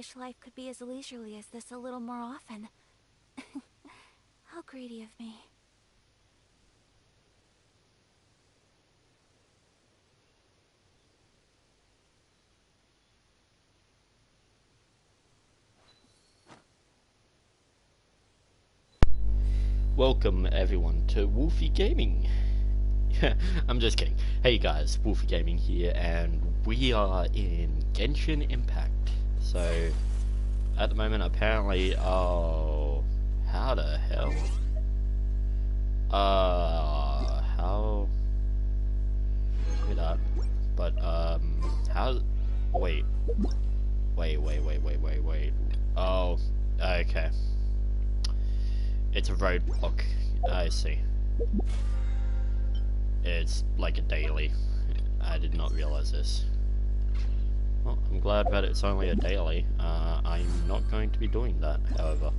wish life could be as leisurely as this a little more often. How greedy of me. Welcome everyone to Wolfie Gaming. I'm just kidding. Hey guys, Wolfie Gaming here, and we are in Genshin Impact. So, at the moment apparently, how the hell? How? Look at that. But, how? Wait. Oh, okay. It's a roadblock. I see. It's like a daily. I did not realize this. Well, I'm glad that it's only a daily. I'm not going to be doing that, however.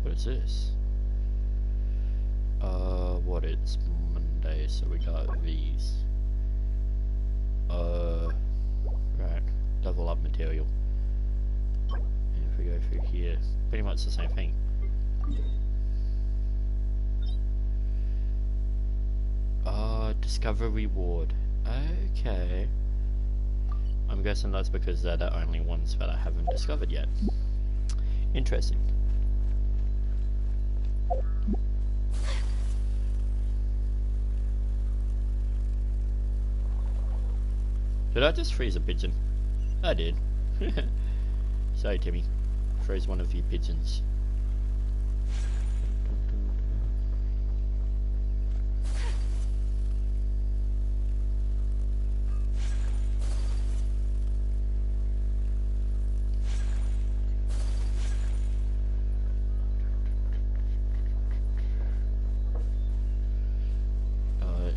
What is this? What, it's Monday, so we got these. Right, level up material. And if we go through here, pretty much the same thing. Discover reward. Okay. I'm guessing that's because they're the only ones that I haven't discovered yet. Interesting. Did I just freeze a pigeon? I did. Sorry, Timmy. Froze one of your pigeons.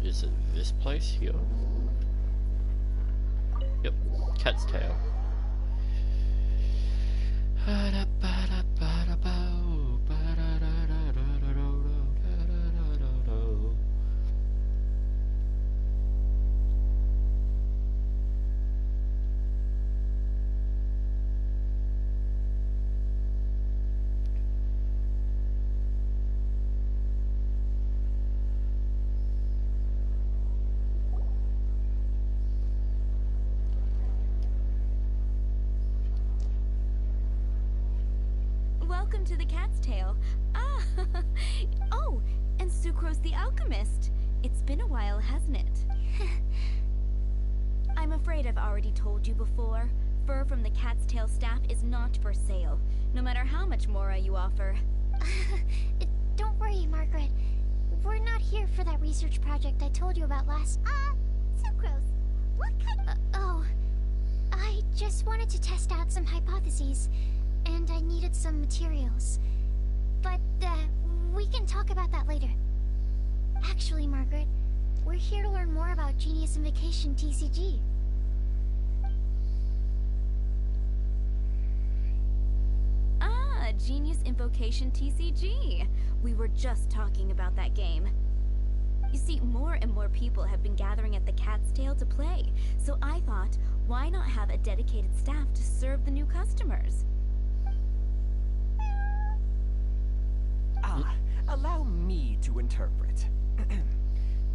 Is it this place here? Yep, cat's tail. Welcome to the Cat's Tail. Ah, oh, and Sucrose the Alchemist. It's been a while, hasn't it? I'm afraid I've already told you before. Fur from the Cat's Tail staff is not for sale, no matter how much more you offer. Don't worry, Margaret. We're not here for that research project I told you about last... Sucrose, what kind of... I just wanted to test out some hypotheses, and I needed some materials. But, we can talk about that later. Actually, Margaret, we're here to learn more about Genius Invocation TCG. Ah, Genius Invocation TCG. We were just talking about that game. You see, more and more people have been gathering at the Cat's Tail to play, so I thought, why not have a dedicated staff to serve the new customers? Allow me to interpret.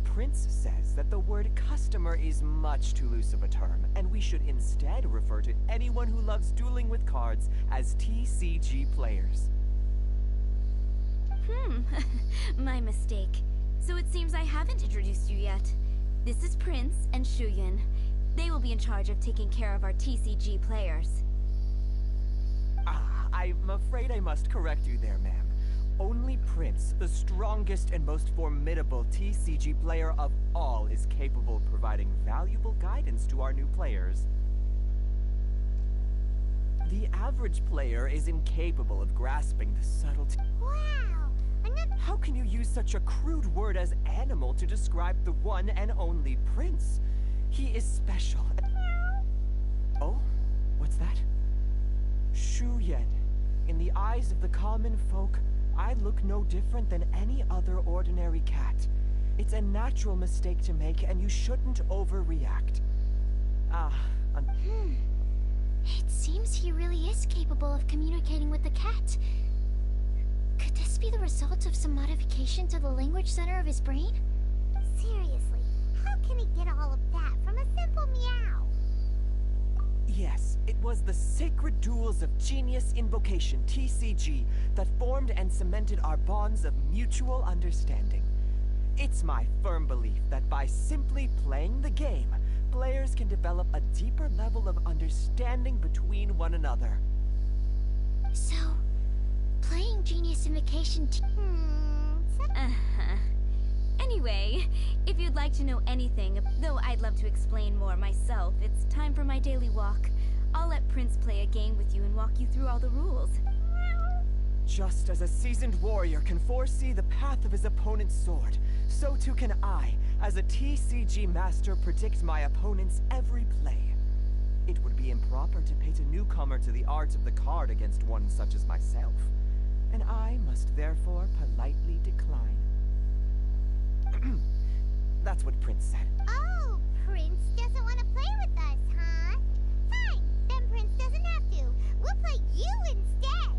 Prince says that the word customer is much too loose of a term, and we should instead refer to anyone who loves dueling with cards as TCG players. My mistake. So it seems I haven't introduced you yet. This is Prince and Shuyan. They will be in charge of taking care of our TCG players. I'm afraid I must correct you there, ma'am. Only Prince, the strongest and most formidable TCG player of all, is capable of providing valuable guidance to our new players. The average player is incapable of grasping the subtlety. Wow! How can you use such a crude word as animal to describe the one and only prince? He is special. Oh? What's that? Shu Yan. In the eyes of the common folk, I look no different than any other ordinary cat. It's a natural mistake to make, and you shouldn't overreact. It seems he really is capable of communicating with the cat. Could this be the result of some modification to the language center of his brain? Seriously, how can he get all of that from a simple meow? Yes, it was the sacred duels of Genius Invocation, TCG, that formed and cemented our bonds of mutual understanding. It's my firm belief that by simply playing the game, players can develop a deeper level of understanding between one another. So, playing Genius Invocation Anyway, if you'd like to know anything, though I'd love to explain more myself, it's time for my daily walk. I'll let Prince play a game with you and walk you through all the rules. Just as a seasoned warrior can foresee the path of his opponent's sword, so too can I, as a TCG master, predict my opponent's every play. It would be improper to pit a newcomer to the art of the card against one such as myself, and I must therefore politely decline. That's what Prince said. Oh, Prince doesn't want to play with us, huh? Fine, then Prince doesn't have to. We'll play you instead.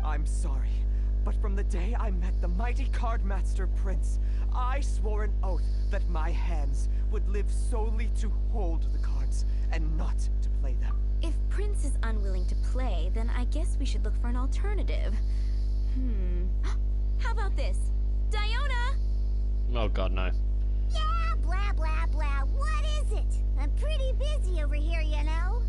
I'm sorry, but from the day I met the mighty card master Prince, I swore an oath that my hands would live solely to hold the cards and not to play them. If Prince is unwilling to play, then I guess we should look for an alternative. How about this? Diona! Oh god, no. Yeah, blah, blah, blah. What is it? I'm pretty busy over here, you know?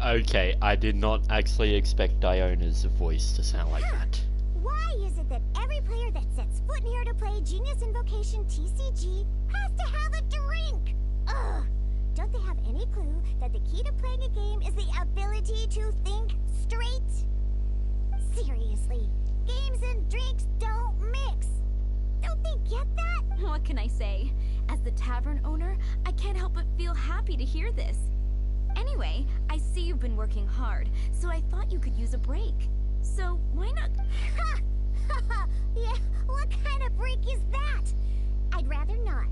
Okay, I did not actually expect Diona's voice to sound like that. Why is it that every player that sets foot in here to play Genius Invocation TCG has to have a drink? Ugh! Don't they have any clue that the key to playing a game is the ability to think straight? Seriously, games and drinks don't mix. Don't they get that? What can I say? As the tavern owner, I can't help but feel happy to hear this. Anyway, I see you've been working hard, so I thought you could use a break. So, why not? Ha! Yeah, what kind of break is that? I'd rather not.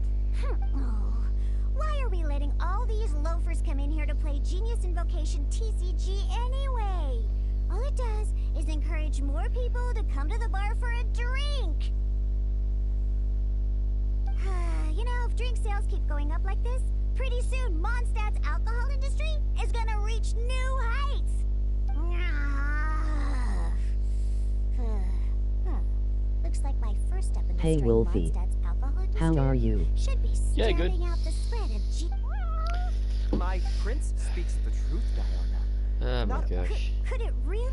Oh, why are we letting all these loafers come in here to play Genius Invocation TCG anyway? All it does is encourage more people to come to the bar for a drink. You know, if drink sales keep going up like this, pretty soon Mondstadt's alcohol industry is gonna reach new heights. Looks like my first step in the Hey, Wolfie. Mondstadt's alcohol industry How are you? should be Yeah, good. starting out the spread of My Prince speaks the truth, Diona. Oh my Not- gosh. Could it really?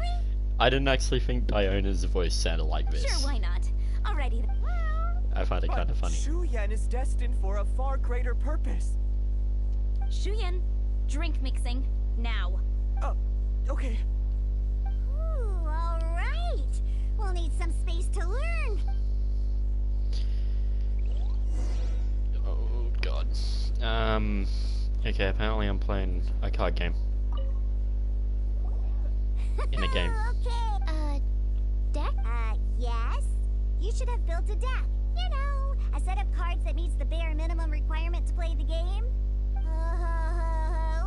I didn't actually think Diona's voice sounded like this. Sure, why not? Alrighty then. I find it kind of funny. Shu Yan is destined for a far greater purpose. Shuyan, drink mixing, now. Okay. Ooh, all right. We'll need some space to learn. Oh god. Okay, apparently I'm playing a card game. In a game. Okay. deck? Yes. You should have built a deck. You know, a set of cards that meets the bare minimum requirement to play the game.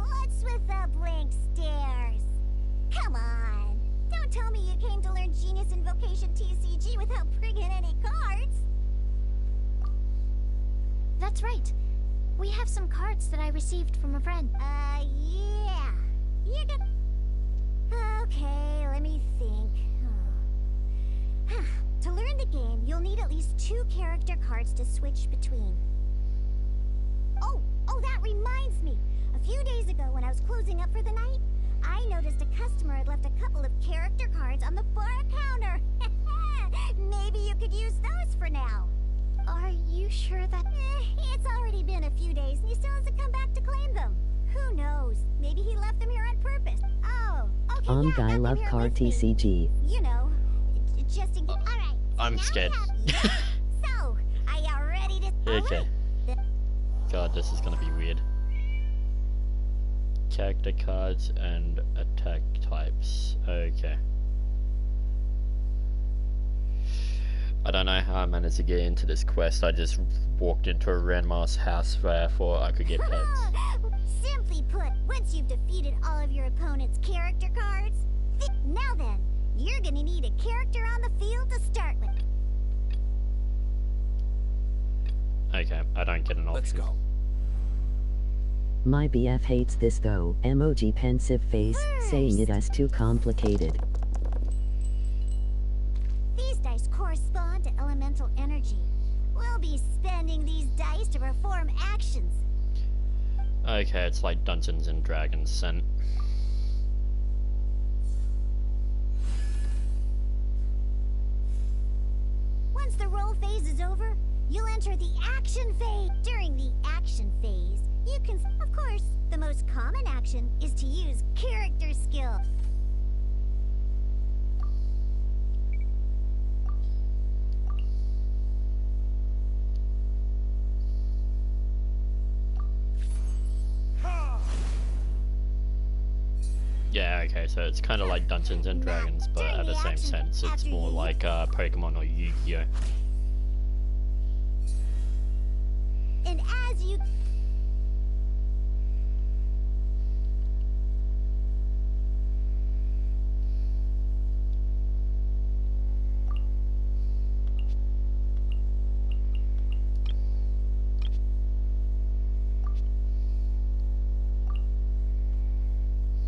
What's with the blank stares? Come on. Don't tell me you came to learn Genius Invocation TCG without bringing any cards. That's right. We have some cards that I received from a friend. Yeah. You're gonna... Okay, let me think. To learn the game, you'll need at least 2 character cards to switch between. Oh, that reminds me. A few days ago when I was closing up for the night, I noticed a customer had left a couple of character cards on the bar counter. Maybe you could use those for now. Are you sure that... It's already been a few days and he still hasn't come back to claim them. Who knows? Maybe he left them here on purpose. Oh, okay, Guy got them love here card with me. TCG. You know, just in case. Alright. I'm scared. So, are you ready to... Okay. God, this is gonna be weird. Character cards and attack types. Okay. I don't know how I managed to get into this quest. I just walked into a random ass house where I thought I could get pets. Simply put, once you've defeated all of your opponent's character cards, now then, you're gonna need a character on the field to start with. Okay, I don't get an option. Let's go. My BF hates this though. Emoji pensive face, saying it as too complicated. These dice correspond to elemental energy. We'll be spending these dice to perform actions. Okay, it's like Dungeons and Dragons sent. Once the roll phase is over, you'll enter the action phase. During the action phase, you can, of course, the most common action is to use character skill. Yeah, okay, so it's kind of like Dungeons and Dragons, but at the same sense, it's more like Pokemon or Yu-Gi-Oh! And as you...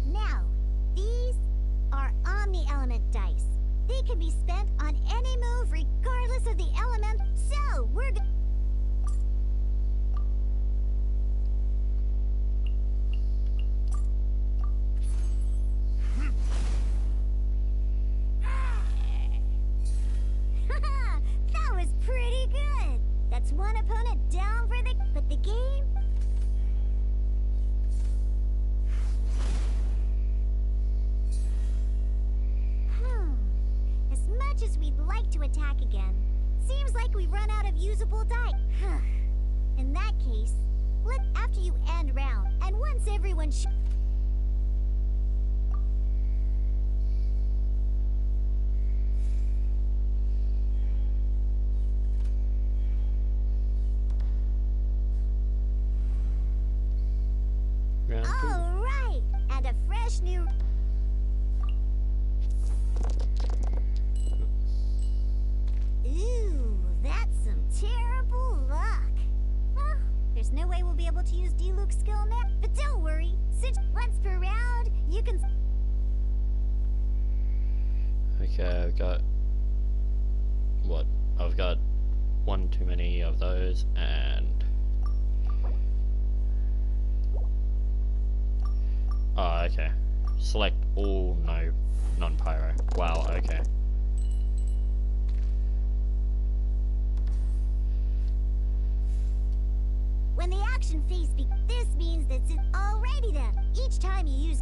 Now, these are Omni-Element dice. They can be spent on any move regardless of the element. So, we're... That was pretty good. That's one opponent down for the... But the game... As much as we'd like to attack again, seems like we've run out of usable die. In that case, after you end round, and once everyone Round two. All right, and a fresh new... Ooh, that's some terrible luck. Well, there's no way we'll be able to use D-Luke's skill now. But don't worry, since once per round, you can... Okay, I've got... What? I've got one too many of those, and... Oh, okay. Select all, no, non-pyro. Wow, okay. When the action phase this means that alrighty then. Each time you use...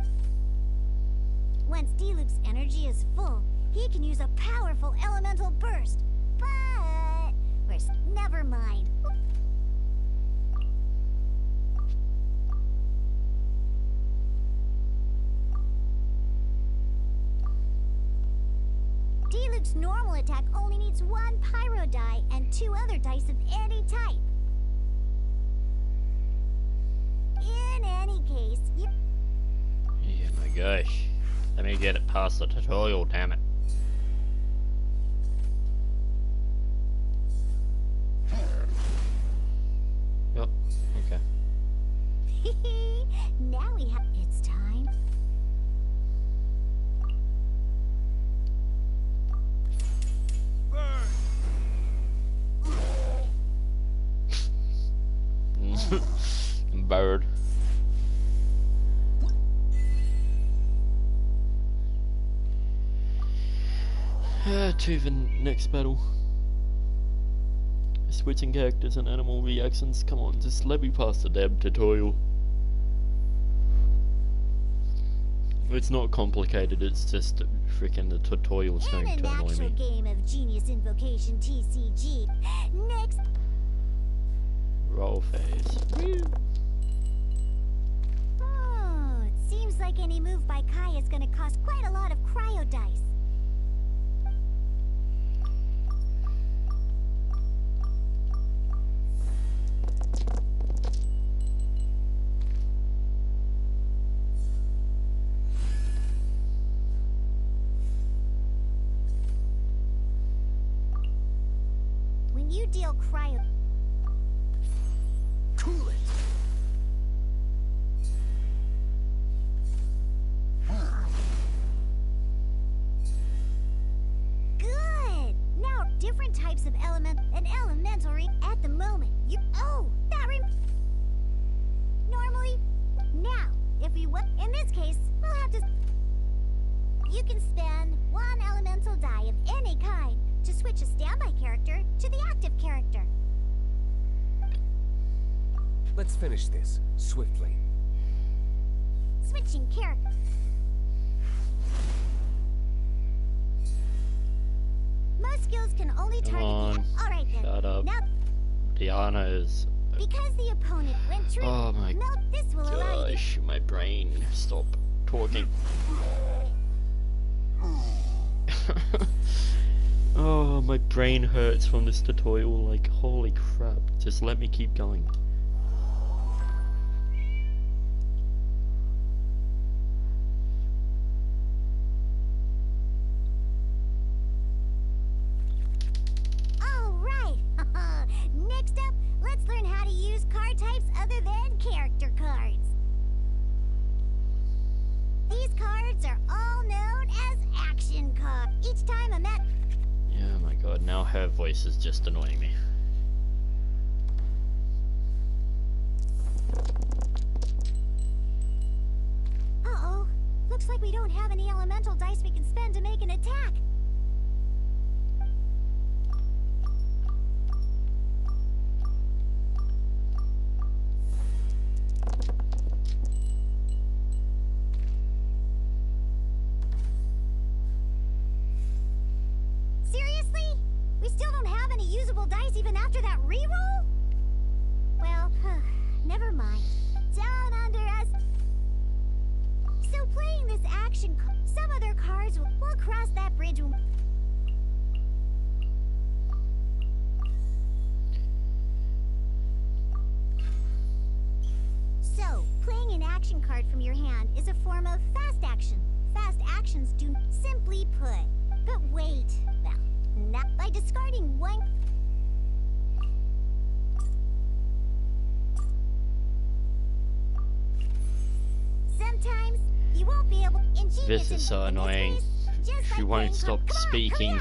Once D-Luke's energy is full, he can use a powerful elemental burst. But... Never mind. D-Luke's normal attack only needs one pyro die and two other dice of any type. In any case, Yeah, my gosh. Let me get it past the tutorial, damn it. Yep, okay. now we have... It's time. Bird. To the next battle. Switching characters and animal reactions. Come on, just let me pass the damn tutorial. It's not complicated, it's just freaking the tutorial's In going an to annoy actual me. game of Genius Invocation TCG. Next, Roll phase. it seems like any move by Kai is going to cost quite a lot of cryo dice. When you deal cryo... Cool it. Good! Now, different types of element and elementary at the moment. You... Oh! That normally... Now, if we would... In this case, we'll have to... You can spend one elemental die of any kind to switch a standby character to the active character. Let's finish this swiftly. Switching character. Most skills can only Come target on. the... Alright then. Shut up. Now, Diana is... because the opponent went through... Oh my this will allow you to... gosh, my brain. Stop talking. Oh, my brain hurts from this tutorial, like, holy crap. Just let me keep going. Alright! Next up, let's learn how to use card types other than character cards. These cards are all known as action cards. Each time a match... Yeah, my god, now her voice is just annoying me. Uh-oh. Looks like we don't have any elemental dice we can spend to make an attack. Seriously? We still don't have any usable dice even after that reroll? Well, never mind. Down under us. So playing this action, some other cards will cross that bridge. So, playing an action card from your hand is a form of fast action. Fast actions do simply put. But wait, well, not by discarding one. Sometimes you won't be able. This is so annoying. She won't stop speaking.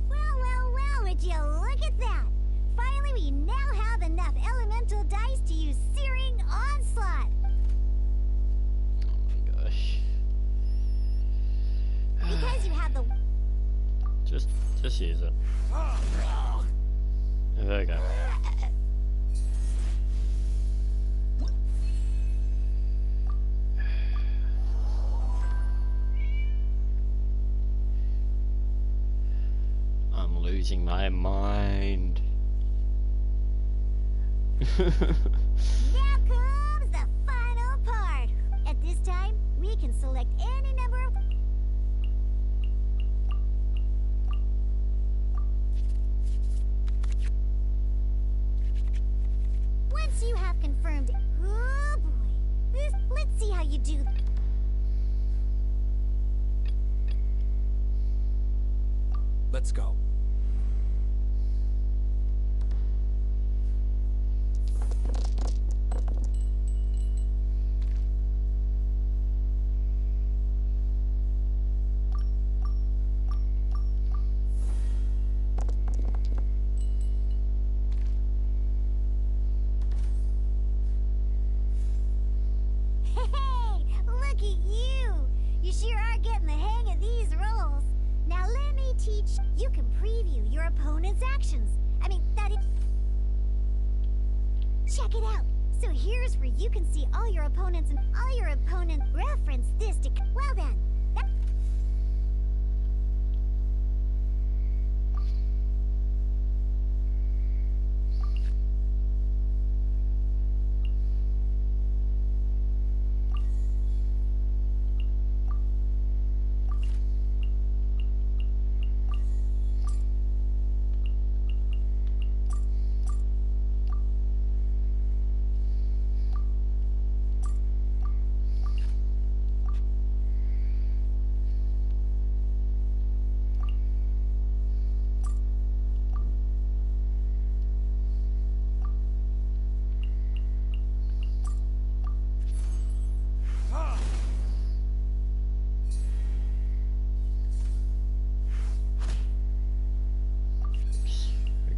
Well, would you look at that? Finally, we now have enough elemental dice to use Searing Onslaught. Oh my gosh. Because you have the... Just use it. There we go. I'm losing my mind. Now comes the final part. At this time, we can select any number of... Once you have confirmed... Oh boy. Let's see how you do... Let's go. Hey! transactions. I mean, that is... Check it out. So here's where you can see all your opponents and all your opponents reference this to... Well then, that...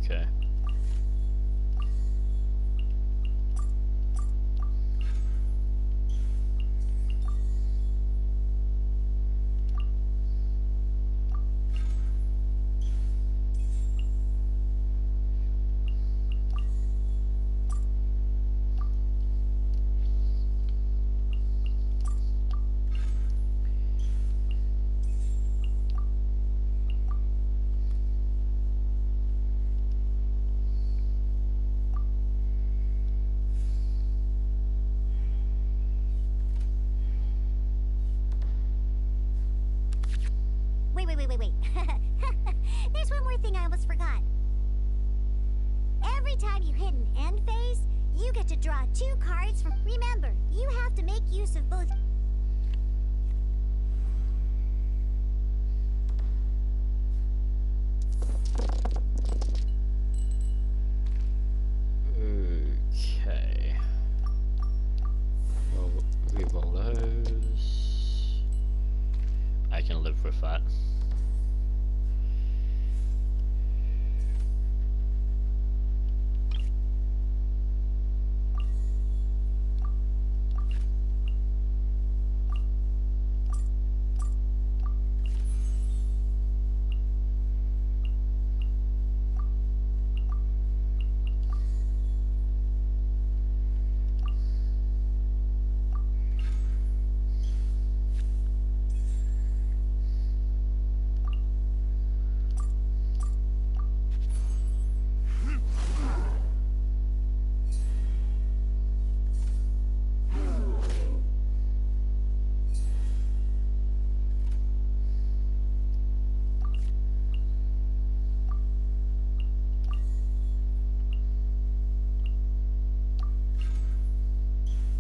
Okay. Wait. There's one more thing I almost forgot. Every time you hit an end phase, you get to draw 2 cards from... Remember, you have to make use of both... Okay. Well, re-roll those. I can live with that.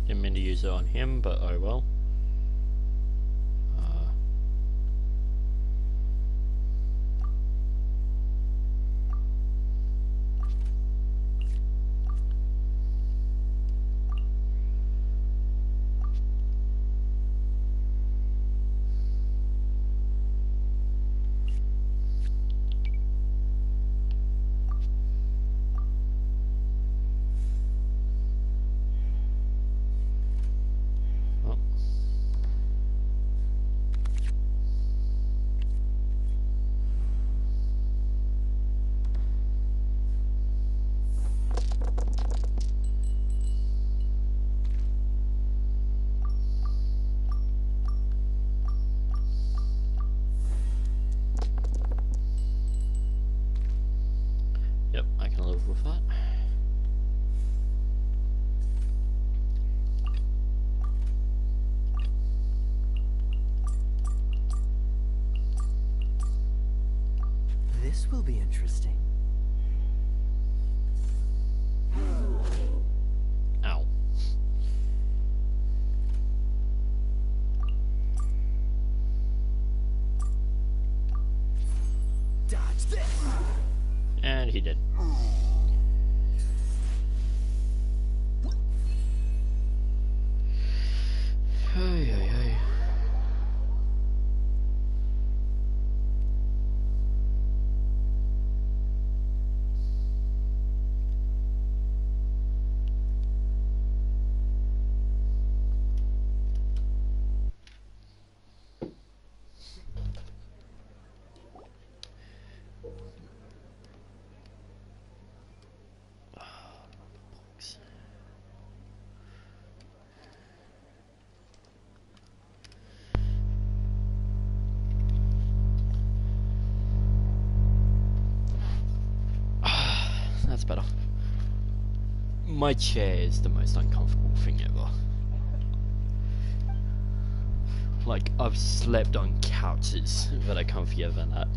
Didn't mean to use it on him, but oh well. Well. Yep, I can live with that. This will be interesting. Ow. Dodge this! And he did. Ay, ay, ay. That's better. My chair is the most uncomfortable thing ever. Like, I've slept on couches that are comfier than that.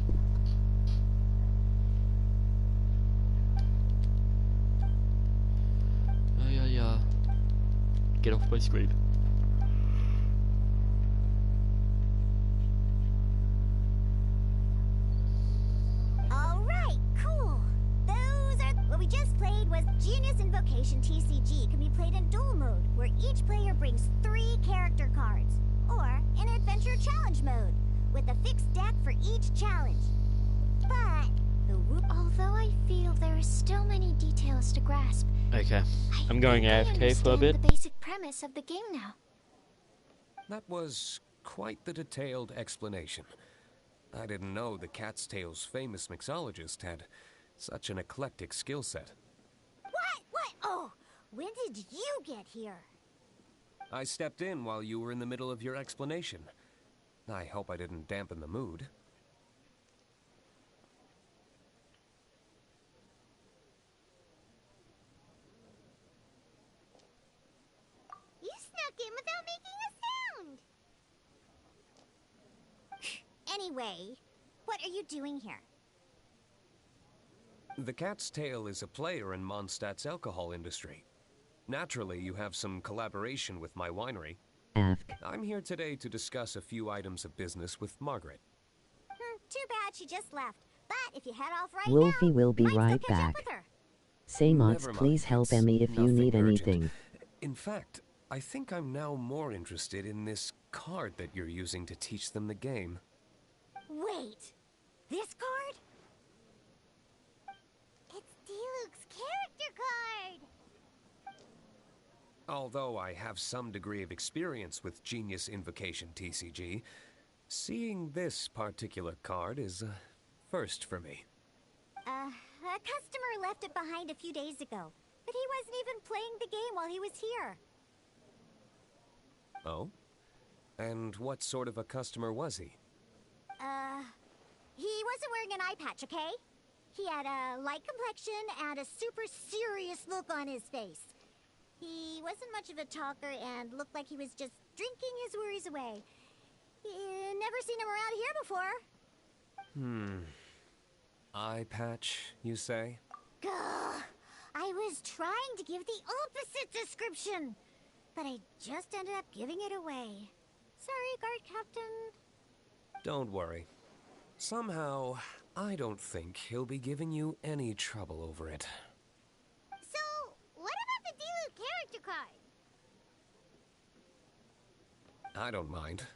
Yeah. Get off my screen. Alright, cool. What we just played was Genius Invocation TCG can be played in duel mode, where each player brings 3 character cards. Or in Adventure Challenge mode, with a fixed deck for each challenge. But although I feel there are still many details to grasp, Okay, I'm I going think I AFK for a understand bit. the basic premise of the game now. That was quite the detailed explanation. I didn't know the Cat's Tail's famous mixologist had such an eclectic skill set. What? Oh, when did you get here? I stepped in while you were in the middle of your explanation. I hope I didn't dampen the mood. You snuck in without making a sound. Anyway, what are you doing here? The Cat's Tail is a player in Mondstadt's alcohol industry. Naturally, you have some collaboration with my winery. Ask. I'm here today to discuss a few items of business with Margaret. Too bad she just left. But if you head off right Wolfie now, will be might still right catch up back. with her. Say mods, Never mind, please help it's Emmy if you nothing need urgent. anything. In fact, I think I'm now more interested in this card that you're using to teach them the game. Wait, this card? It's Diluc's character card! Although I have some degree of experience with Genius Invocation TCG, seeing this particular card is a first for me. A customer left it behind a few days ago, but he wasn't even playing the game while he was here. Oh? And what sort of a customer was he? He wasn't wearing an eye patch, okay? He had a light complexion and a super serious look on his face. He wasn't much of a talker and looked like he was just drinking his worries away. Never seen him around here before. Eye patch, you say? Gah! I was trying to give the opposite description, but I just ended up giving it away. Sorry, guard captain. Don't worry. Somehow, I don't think he'll be giving you any trouble over it. So, what about the Diluc character card? I don't mind.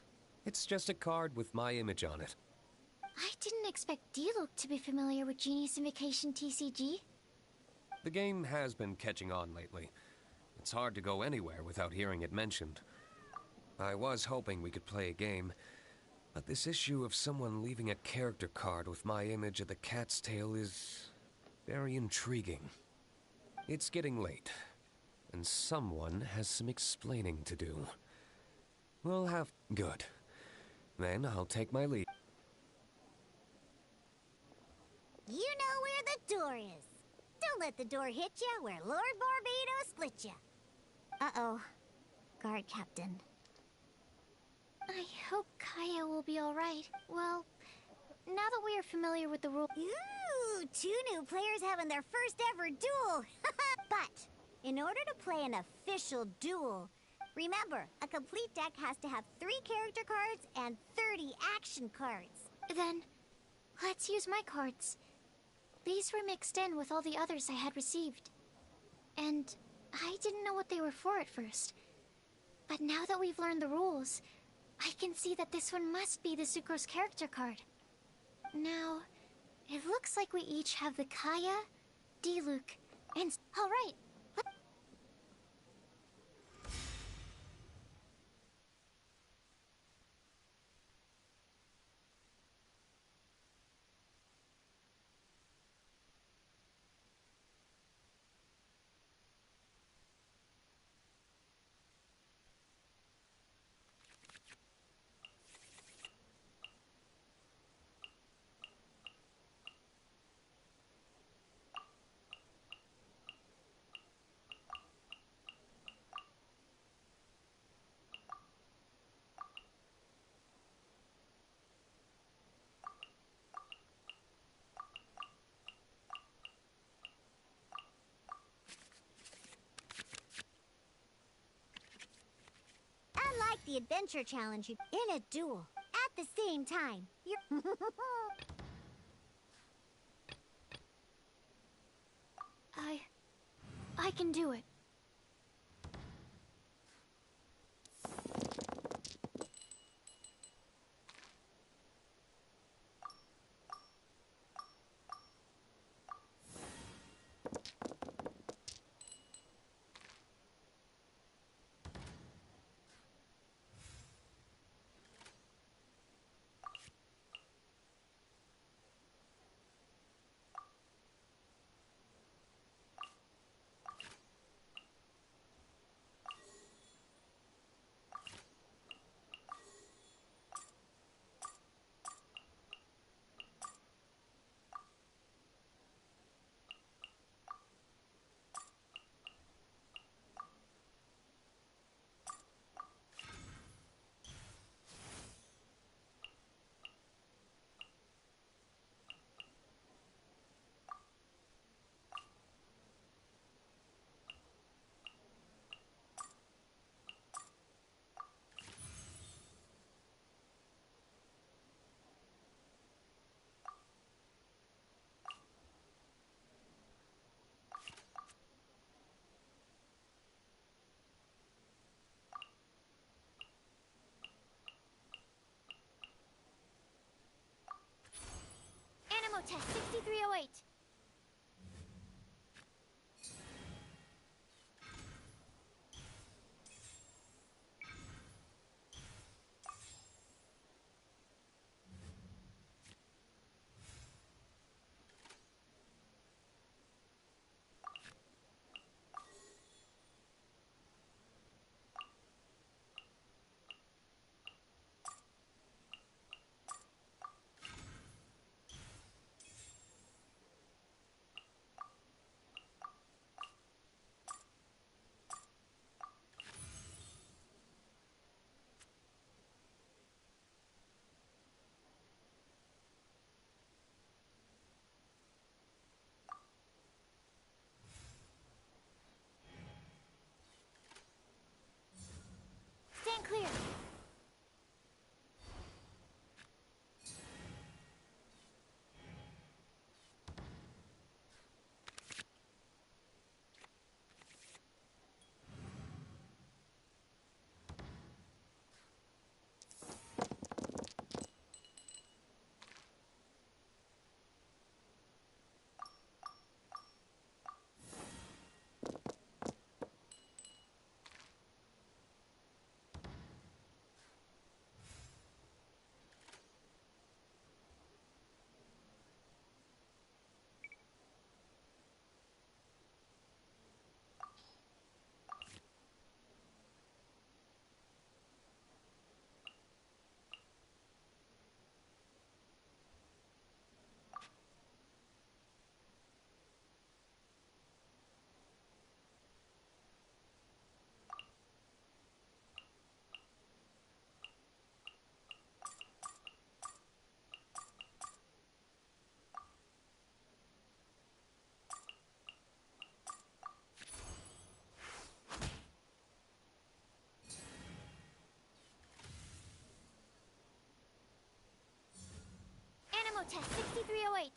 It's just a card with my image on it. I didn't expect Diluc to be familiar with Genius Invocation TCG. The game has been catching on lately. It's hard to go anywhere without hearing it mentioned. I was hoping we could play a game, but this issue of someone leaving a character card with my image of the Cat's Tail is very intriguing. It's getting late, and someone has some explaining to do. We'll have... Good. Then I'll take my leave. You know where the door is. Don't let the door hit you where Lord Barbados split you. Uh-oh. Guard captain. I hope Kaya will be alright. Well, now that we are familiar with the rules... Ooh, 2 new players having their first ever duel. But, in order to play an official duel, remember, a complete deck has to have 3 character cards and 30 action cards. Then, let's use my cards. These were mixed in with all the others I had received. And I didn't know what they were for at first. But now that we've learned the rules, I can see that this one must be the Sucrose character card. Now, it looks like we each have the Kaya, Diluc, and... Alright, the adventure challenge in a duel at the same time. You're I can do it. Animo test 6308. Stand clear. Animo test 6308.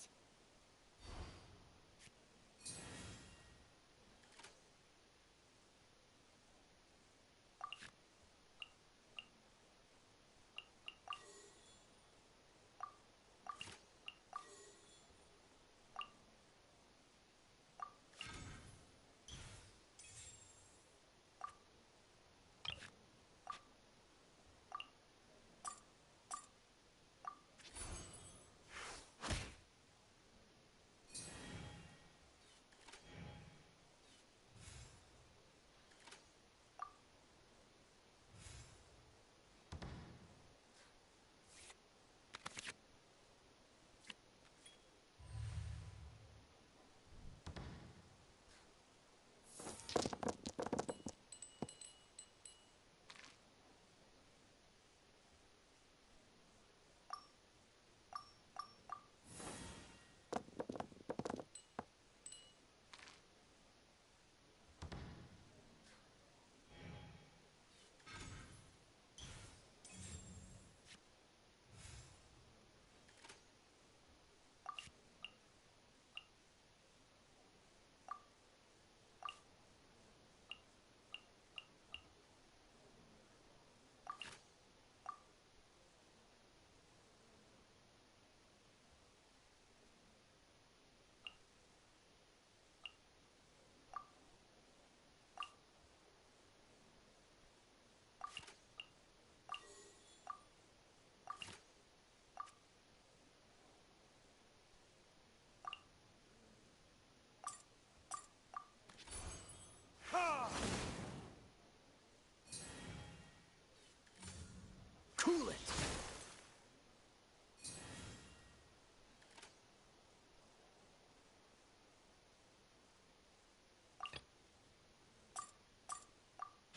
Cool it!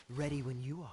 Ready when you are.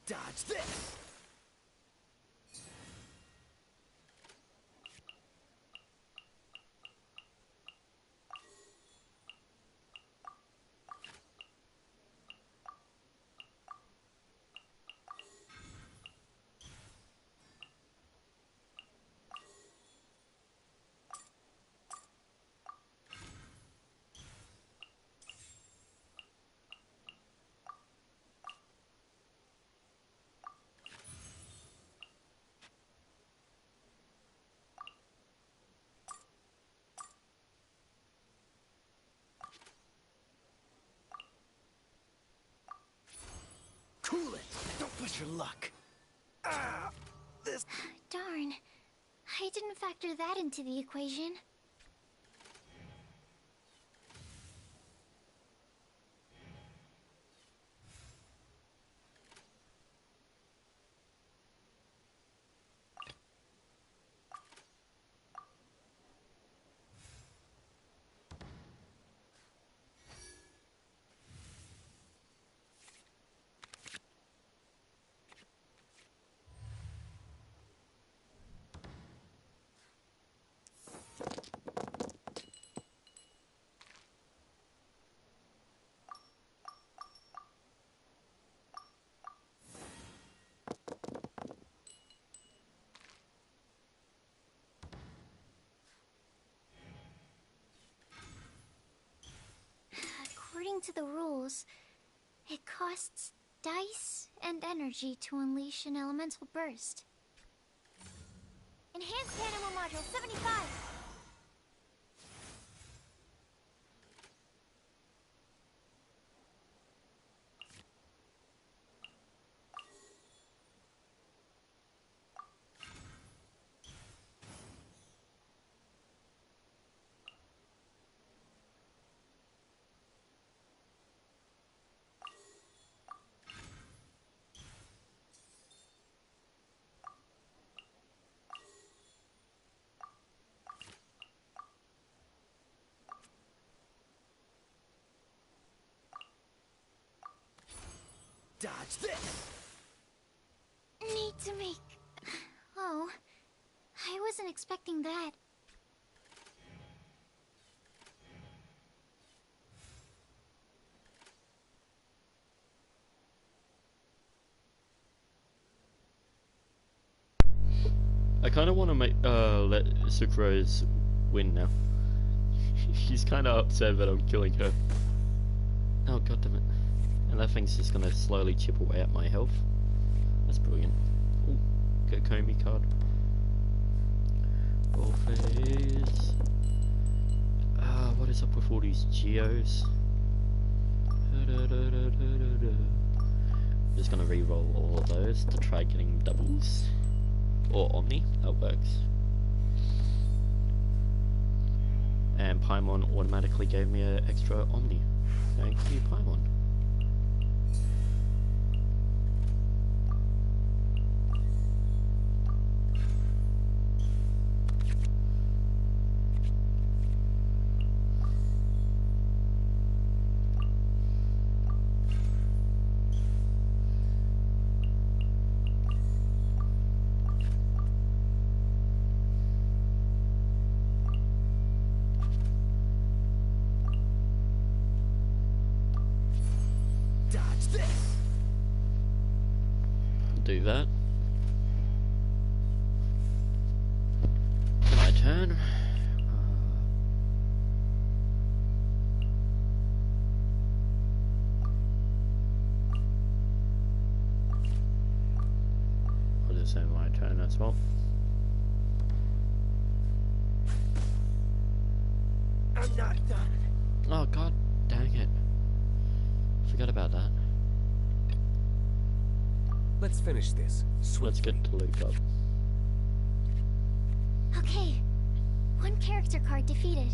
Dodge this! Cool it! Don't push your luck! Ah! This... Darn. I didn't factor that into the equation. According to the rules, it costs dice and energy to unleash an elemental burst. Enhanced Animal Module 75! Dodge this! Need to make... Oh, I wasn't expecting that. I kind of want to make let Sucrose win now. She's kind of upset that I'm killing her. Oh god damn it! And that thing's just gonna slowly chip away at my health. That's brilliant. Ooh, Kokomi card. Roll phase. What is up with all these geos? I'm just gonna re-roll all of those to try getting doubles. Or Omni, that works. And Paimon automatically gave me an extra Omni. Thank you, Paimon. Do that. My turn. I'll just say my turn as well. I'm not done. Oh god dang it. Forgot about that. Let's finish this. Let's get to Luke up. Okay. One character card defeated.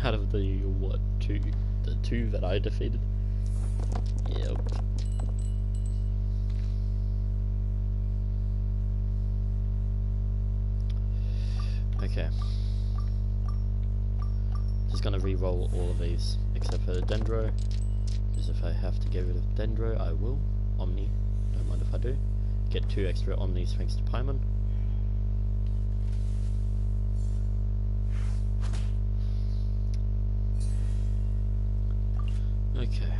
Out of the what, the two that I defeated? Yep. Okay. Just gonna re-roll all of these except for the Dendro. Because if I have to get rid of Dendro, I will. Omni, don't mind if I do. Get 2 extra Omnis thanks to Paimon. Okay.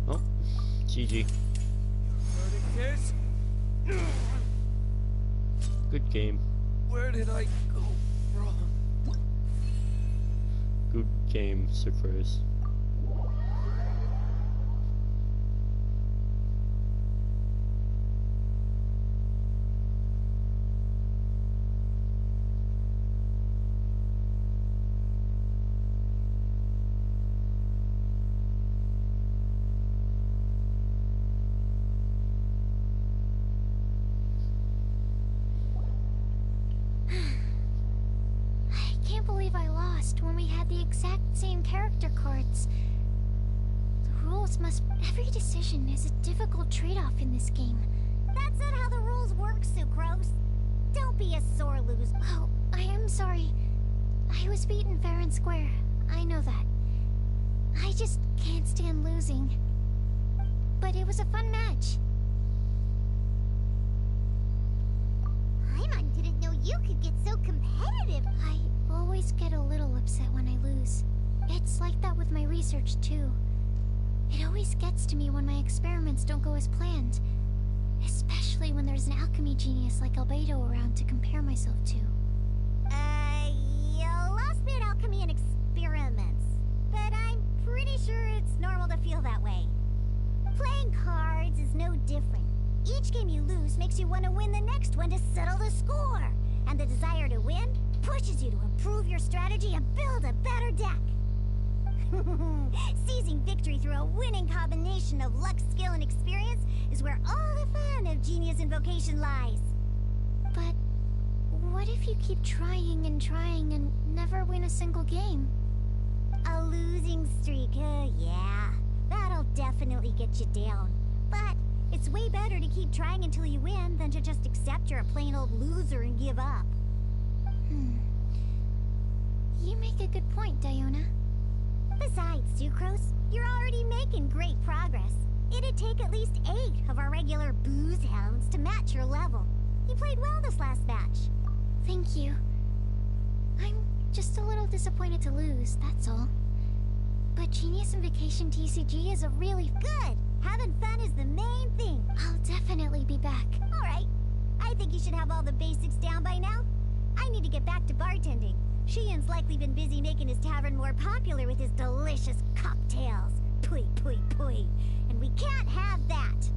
Oh, GG. Good game. Where did I go wrong? Good game, Sucrose. I can't believe I lost when we had the exact same character cards. The rules must... Every decision is a difficult trade-off in this game. That's not how the rules work, Sucrose. Don't be a sore loser. Oh, I am sorry. I was beaten fair and square. I know that. I just can't stand losing. But it was a fun match. Paimon didn't know you could get so competitive. I always get a little upset when I lose. It's like that with my research, too. It always gets to me when my experiments don't go as planned. Especially when there's an alchemy genius like Albedo around to compare myself to. You lost me at alchemy and experiments. But I'm pretty sure it's normal to feel that way. Playing cards is no different. Each game you lose makes you want to win the next one to settle the score. And the desire to win pushes you to improve your strategy and build a better deck. Seizing victory through a winning combination of luck, skill, and experience is where all the fun of Genius Invocation lies. But what if you keep trying and never win a single game? A losing streak, yeah. That'll definitely get you down. But it's way better to keep trying until you win than to just accept you're a plain old loser and give up. You make a good point, Diona. Besides, Sucrose, you're already making great progress. It'd take at least 8 of our regular booze hounds to match your level. You played well this last match. Thank you. I'm just a little disappointed to lose, that's all. But Genius Invocation TCG is a really... Good! Having fun is the main thing. I'll definitely be back. Alright. I think you should have all the basics down by now. I need to get back to bartending. Shiyan's likely been busy making his tavern more popular with his delicious cocktails. Pui, pui, pui. And we can't have that.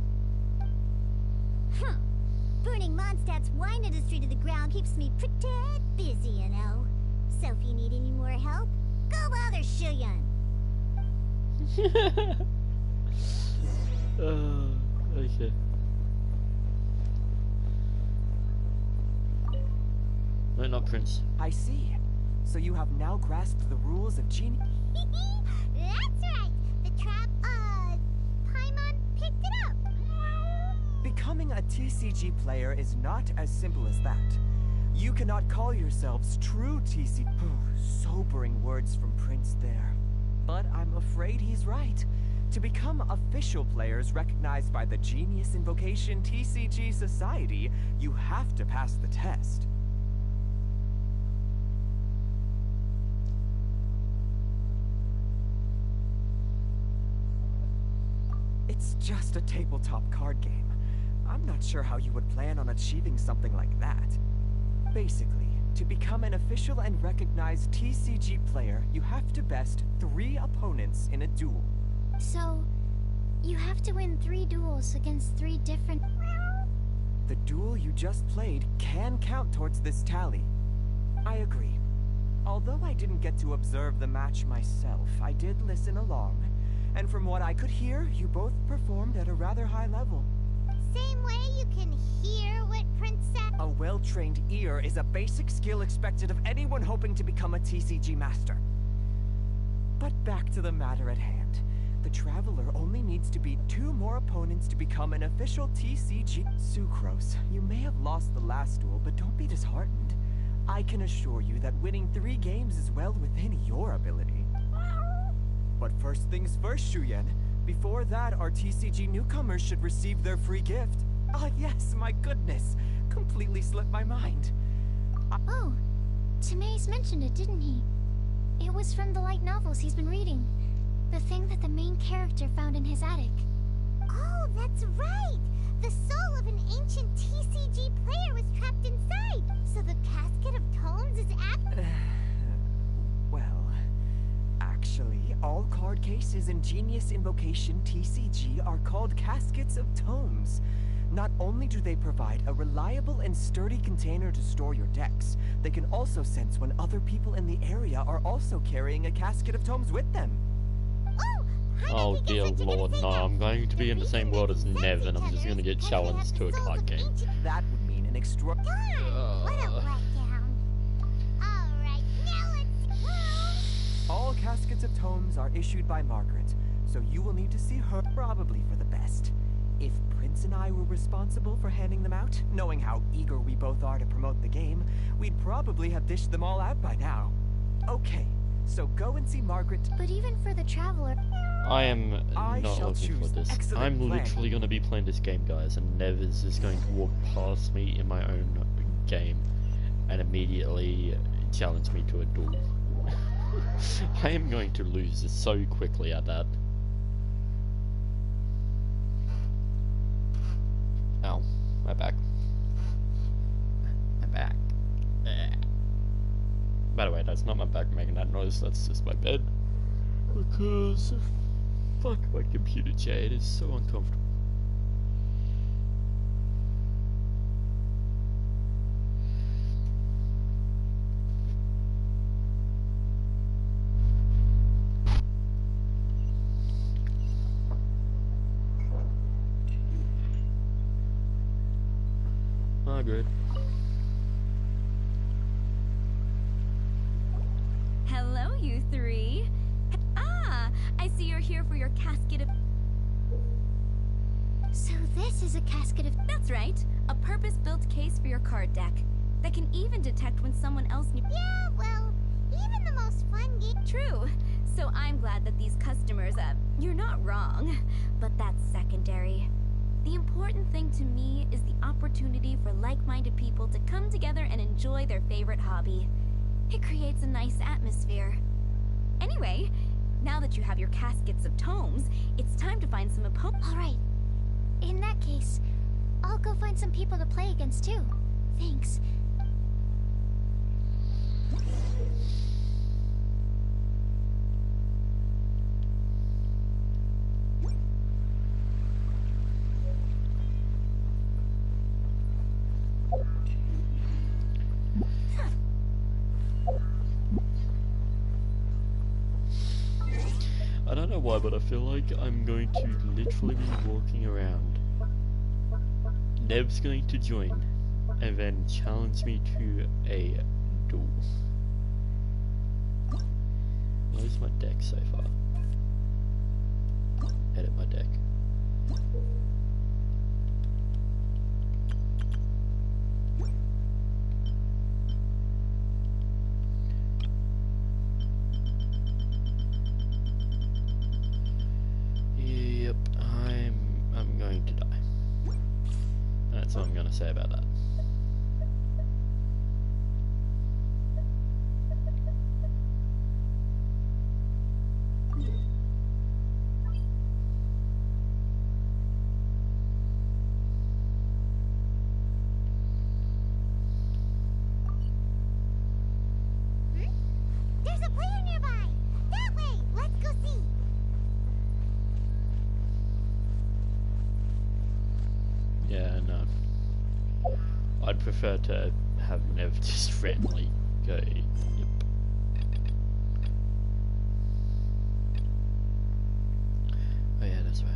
Burning Mondstadt's wine industry to the ground keeps me pretty busy, you know. So if you need any more help, go bother Shiyan. Okay. No, not Prince. I see. So you have now grasped the rules of Genius. That's right. The trap, Paimon picked a TCG player is not as simple as that. You cannot call yourselves true TCG. Sobering words from Prince there. But I'm afraid he's right. To become official players recognized by the Genius Invocation TCG Society, you have to pass the test. It's just a tabletop card game. I'm not sure how you would plan on achieving something like that. Basically, to become an official and recognized TCG player, you have to best 3 opponents in a duel. So, you have to win 3 duels against 3 different... The duel you just played can count towards this tally. I agree. Although I didn't get to observe the match myself, I did listen along. And from what I could hear, you both performed at a rather high level. Same way you can hear what Prince said. A well-trained ear is a basic skill expected of anyone hoping to become a TCG master. But back to the matter at hand. The Traveler only needs to beat 2 more opponents to become an official TCG. Sucrose, you may have lost the last duel, but don't be disheartened. I can assure you that winning 3 games is well within your ability. But first things first, Shuyen. Before that, our TCG newcomers should receive their free gift. Ah, yes, my goodness. Completely slipped my mind. Oh, Timaeus mentioned it, didn't he? It was from the light novels he's been reading. The thing that the main character found in his attic. Oh, that's right! The soul of an ancient TCG player was trapped inside! So the casket of tomes is Well, actually, all card cases in Genius Invocation TCG are called caskets of tomes. Not only do they provide a reliable and sturdy container to store your decks, they can also sense when other people in the area are also carrying a casket of tomes with them. Oh dear lord, no, I'm going to be in the same world as Nev and I'm just gonna get challenged to a card game. That would mean an extra... What a letdown. Alright, now let's... All caskets of tomes are issued by Margaret, so you will need to see her, probably for the best. If Prince and I were responsible for handing them out, knowing how eager we both are to promote the game, we'd probably have dished them all out by now. Okay, so go and see Margaret. But even for the Traveler... I am not looking for this. I'm plan. literally going to be playing this game, guys, and Nev is just going to walk past me in my own game and immediately challenge me to a duel. I am going to lose so quickly at that. Ow, my back. My back. By the way, that's not my back making that noise, that's just my bed. Because... fuck my computer chair, it is so uncomfortable. Margaret. Hello, you 3. Ah, I see you're here for your casket of... So this is a casket of... That's right, a purpose-built case for your card deck that can even detect when someone else... Yeah, well, even the most fun game... True. So I'm glad that these customers, you're not wrong, but that's secondary. The important thing to me is the opportunity for like-minded people to come together and enjoy their favorite hobby. It creates a nice atmosphere. Anyway, now that you have your caskets of tomes, it's time to find some opponents. Alright. In that case, I'll go find some people to play against too. Thanks. I don't know why, but I feel like I'm going to literally be walking around. Nev's going to join, and then challenge me to a duel. Where's my deck so far? Edit my deck. say about that. There's a player nearby! That way! Let's go see! Yeah, no. I'd prefer to have Nev just randomly go, yep. Oh yeah, that's right.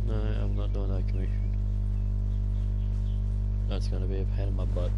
No, I'm not doing that commission. That's gonna be a pain in my butt.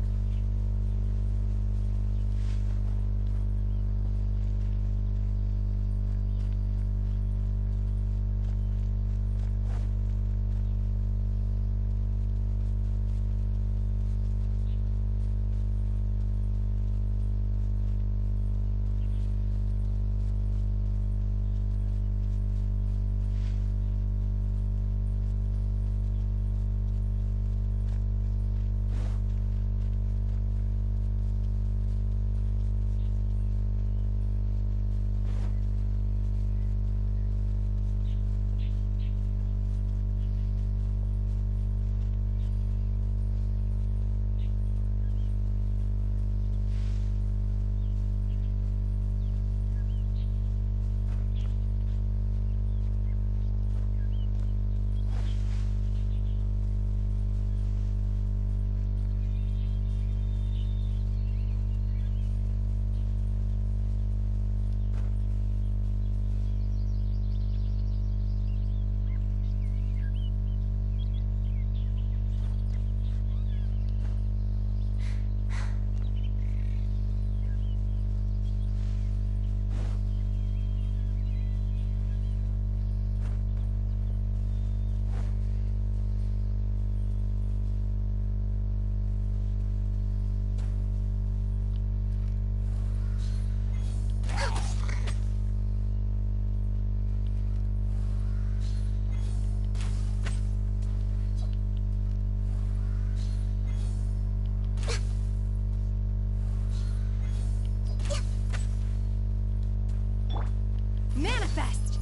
Manifest!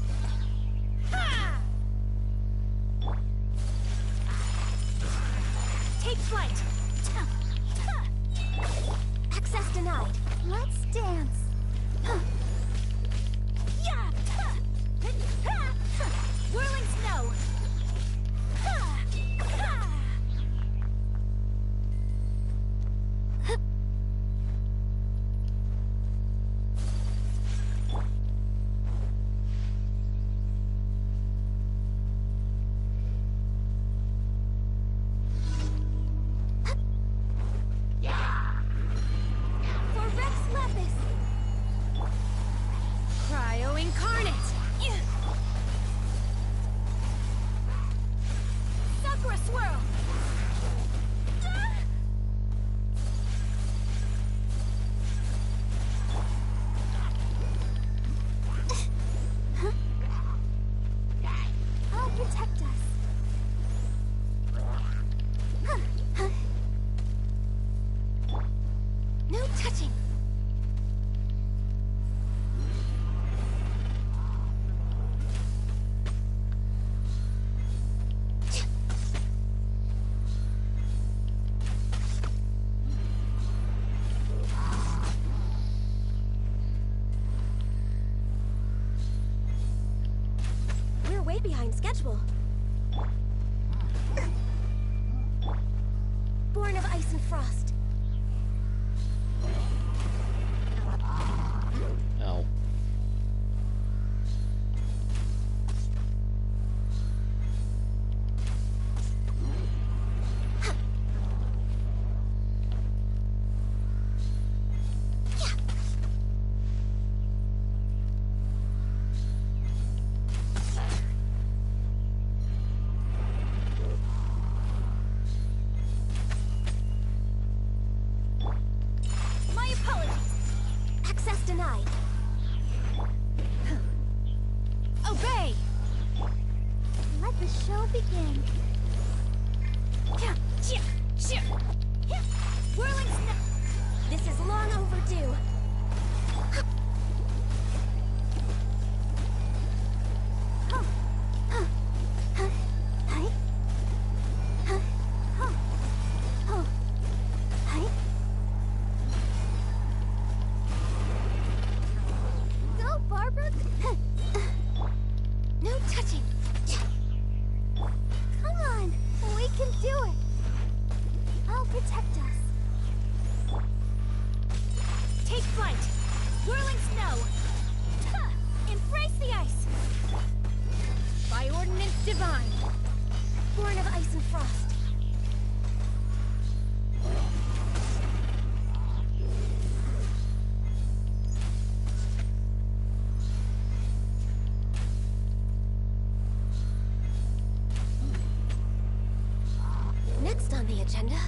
Ha! Take flight! Access denied. Let's dance! Yeah! Whirling snow! For Rex Lapis! behind schedule. Born of ice and frost. Ow. My apologies. Access denied. Obey! Let the show begin. Whirling snow. This is long overdue. Go, Barbara! No touching. Come on! We can do it! I'll protect us. Take flight. Whirling snow. Ha! Embrace the ice. By ordinance divine. Born of ice and frost. Next on the agenda.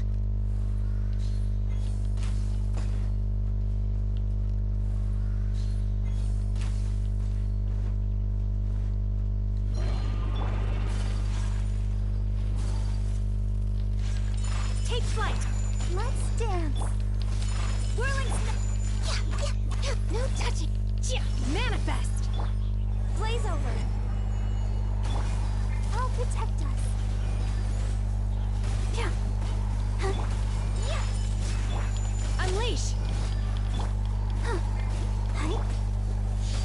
Take flight. Let's dance. Whirling snow. No touching. Manifest. Blaze over. I'll protect us. Unleash.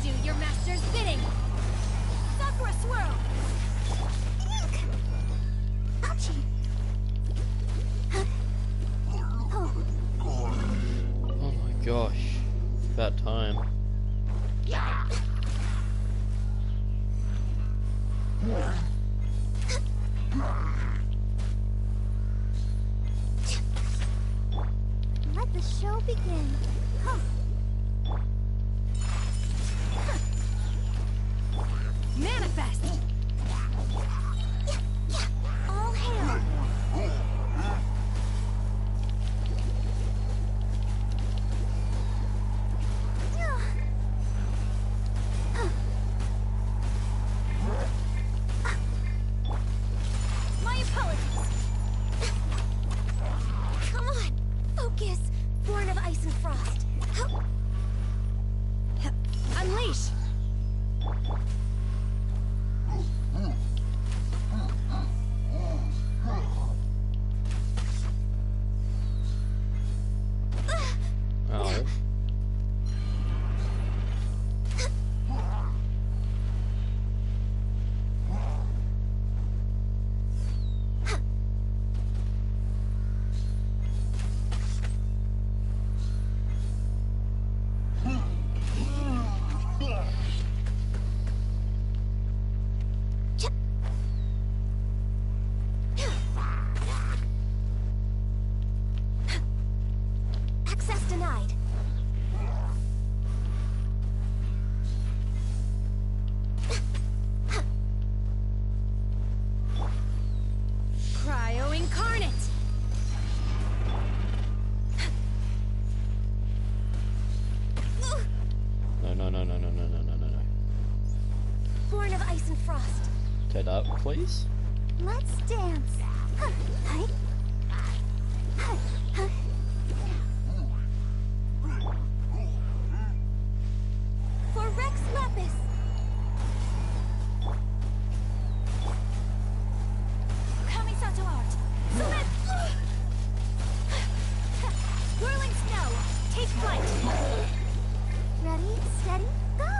Do your master's bidding. Sakura swirl. Ouchie! Oh my gosh. About time. Let the show begin. Manifest. All hail! My apologies. Come on. Focus. Born of ice and frost. Unleash. Ow. Access denied. Cryo incarnate. No, no, no, no, no, no, no, no, no, no. Born of ice and frost. Take that, please. Let's dance. For Rex Lapis. Kamisato art. Sumet. Whirling snow. Take flight. Ready, steady, go!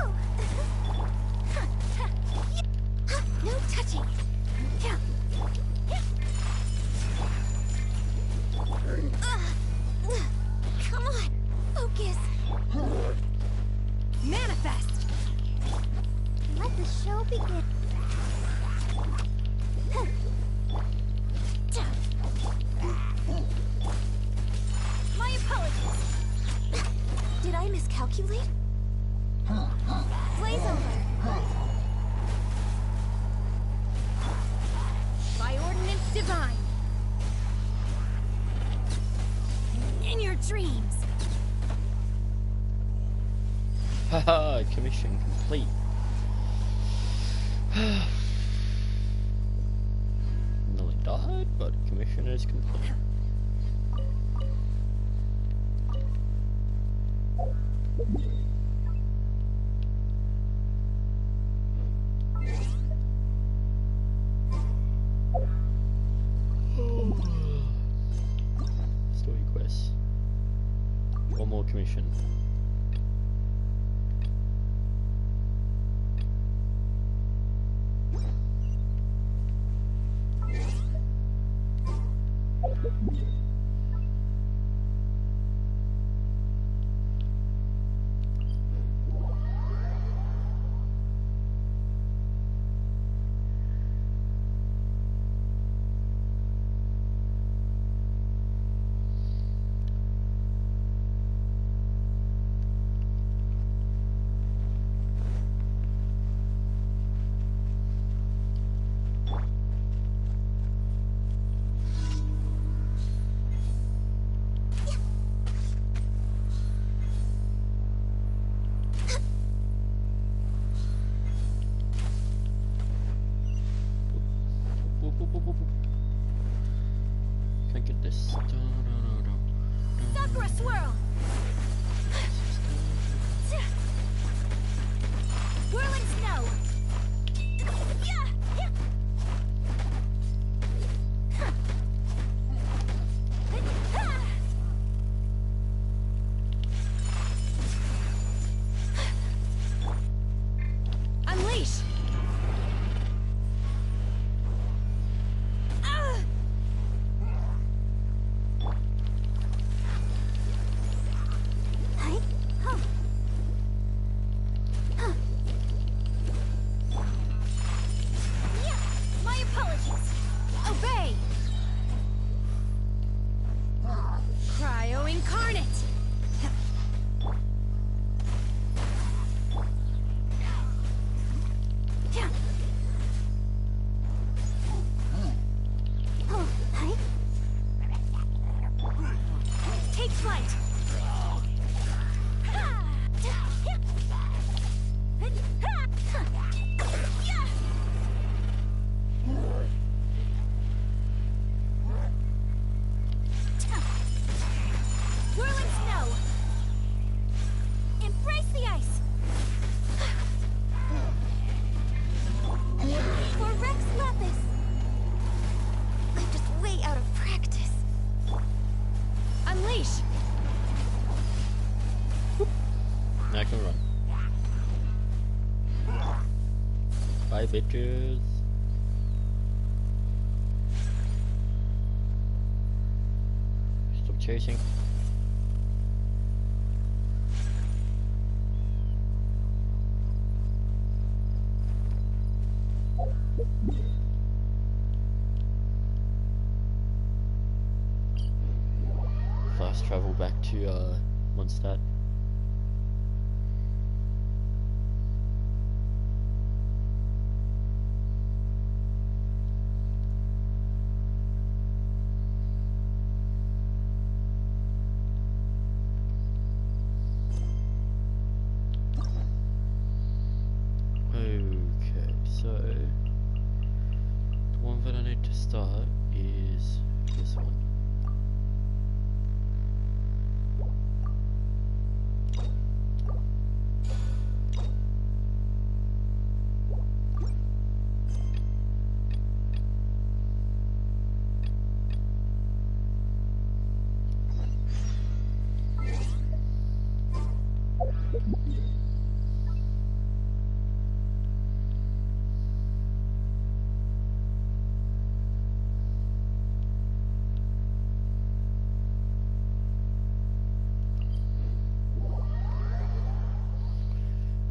No the show begin? My apologies. Did I miscalculate? Blaze over. By ordinance divine. In your dreams. Haha, commission complete. Nearly died, but commission is complete. Story quests. One more commission. Can I get this? Sakura swirl. Whirling snow. Yeah. Unleash. My apologies. Obey. Cryo incarnate. Take flight. Whirling snow. Embrace the ice. For Rex Lapis. I'm just way out of practice. Unleash. Now I can run. Bye, bitches. Stop chasing. Fast travel back to Mondstadt. Okay, so the one that I need to start is this one.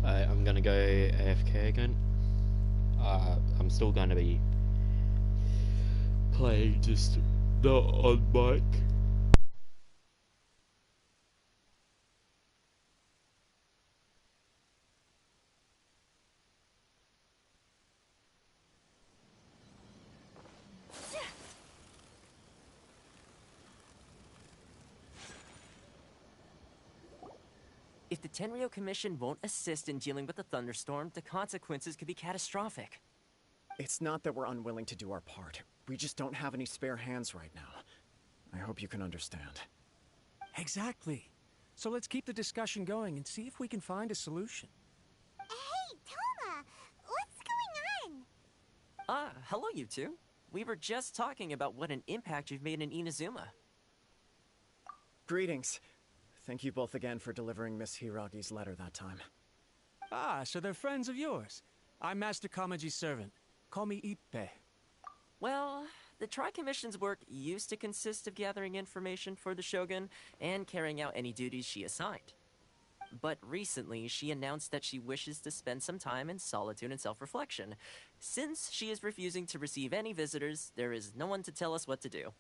I'm gonna go AFK again. I'm still gonna be playing just not on mic. If the Tenryo Commission won't assist in dealing with the thunderstorm, the consequences could be catastrophic. It's not that we're unwilling to do our part. We just don't have any spare hands right now. I hope you can understand. Exactly. So let's keep the discussion going and see if we can find a solution. Hey, Toma! What's going on? Hello you two. We were just talking about what an impact you've made in Inazuma. Greetings. Thank you both again for delivering Miss Hiragi's letter that time. Ah, so they're friends of yours. I'm Master Kamaji's servant. Call me Ippe. Well, the Tri-Commission's work used to consist of gathering information for the Shogun and carrying out any duties she assigned. But recently, she announced that she wishes to spend some time in solitude and self-reflection. Since she is refusing to receive any visitors, there is no one to tell us what to do.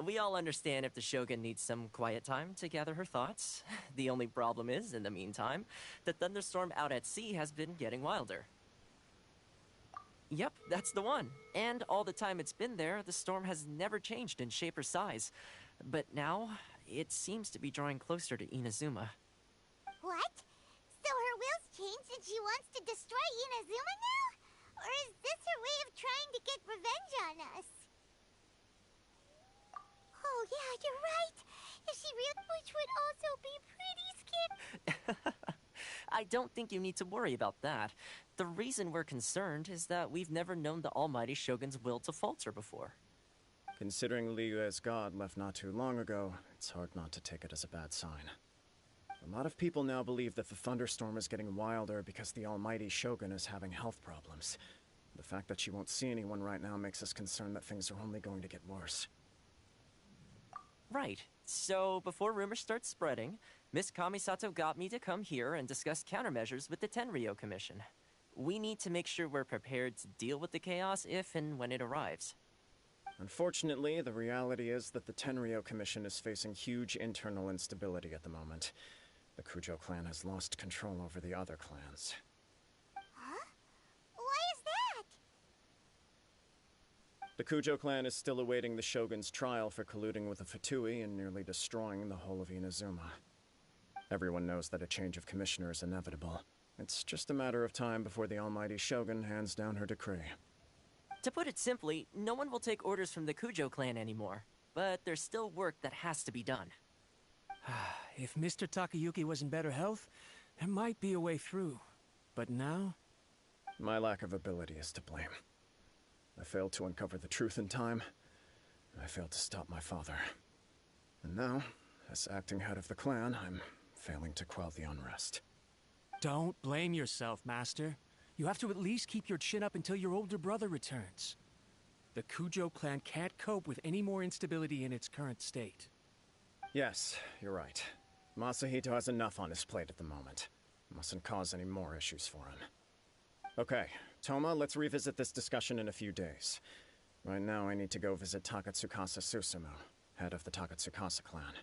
We all understand if the Shogun needs some quiet time to gather her thoughts. The only problem is, in the meantime, the thunderstorm out at sea has been getting wilder. Yep, that's the one. And all the time it's been there, the storm has never changed in shape or size. But now, it seems to be drawing closer to Inazuma. What? So her will's changed and she wants to destroy Inazuma now? Or is this her way of trying to get revenge on us? Oh yeah, you're right. If she really, which would also be pretty scary. I don't think you need to worry about that. The reason we're concerned is that we've never known the Almighty Shogun's will to falter before. Considering Liyue's god left not too long ago, it's hard not to take it as a bad sign. A lot of people now believe that the thunderstorm is getting wilder because the Almighty Shogun is having health problems. The fact that she won't see anyone right now makes us concerned that things are only going to get worse. Right. So, before rumors start spreading, Miss Kamisato got me to come here and discuss countermeasures with the Tenryo Commission. We need to make sure we're prepared to deal with the chaos if and when it arrives. Unfortunately, the reality is that the Tenryo Commission is facing huge internal instability at the moment. The Kujo clan has lost control over the other clans. Huh? Why is that? The Kujo clan is still awaiting the Shogun's trial for colluding with the Fatui and nearly destroying the whole of Inazuma. Everyone knows that a change of commissioner is inevitable. It's just a matter of time before the Almighty Shogun hands down her decree. To put it simply, no one will take orders from the Kujo clan anymore. But there's still work that has to be done. If Mr. Takayuki was in better health, there might be a way through. But now? My lack of ability is to blame. I failed to uncover the truth in time. I failed to stop my father. And now, as acting head of the clan, I'm failing to quell the unrest. Don't blame yourself, Master. You have to at least keep your chin up until your older brother returns. The Kujo clan can't cope with any more instability in its current state. Yes, you're right. Masahito has enough on his plate at the moment. Mustn't cause any more issues for him. Okay, Toma, let's revisit this discussion in a few days. Right now, I need to go visit Takatsukasa Susumu, head of the Takatsukasa clan.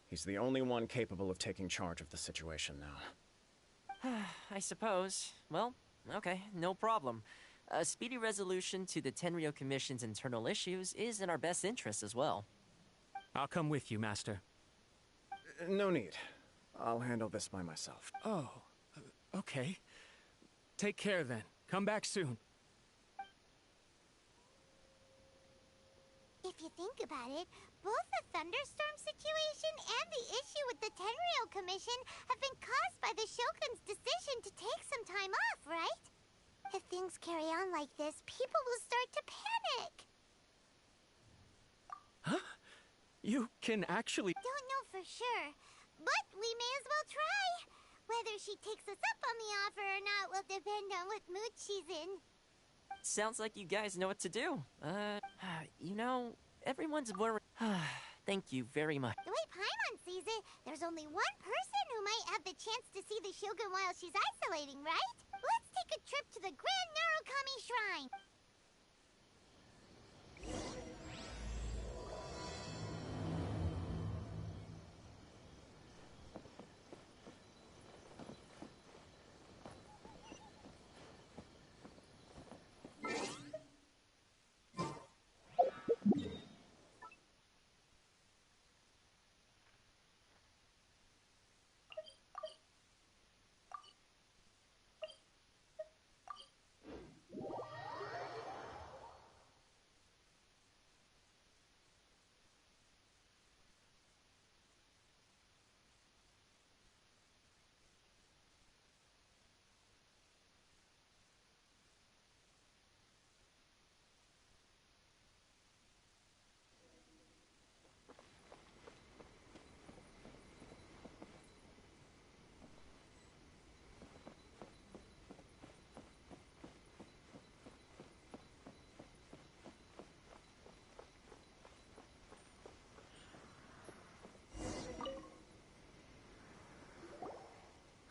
He's the only one capable of taking charge of the situation now. I suppose. Well, okay, no problem. A speedy resolution to the Tenryo Commission's internal issues is in our best interest as well. I'll come with you, Master. No need. I'll handle this by myself. Oh, okay. Take care then. Come back soon. If you think about it, both the thunderstorm situation and the issue with the Tenryo Commission have been caused by the Shogun's decision to take some time off, right? If things carry on like this, people will start to panic. Huh? You can actually... Don't know for sure, but we may as well try. Whether she takes us up on the offer or not will depend on what mood she's in. Sounds like you guys know what to do. You know, everyone's worried. Thank you very much. The way Paimon sees it, there's only one person who might have the chance to see the Shogun while she's isolating, right? Let's take a trip to the Grand Narukami Shrine.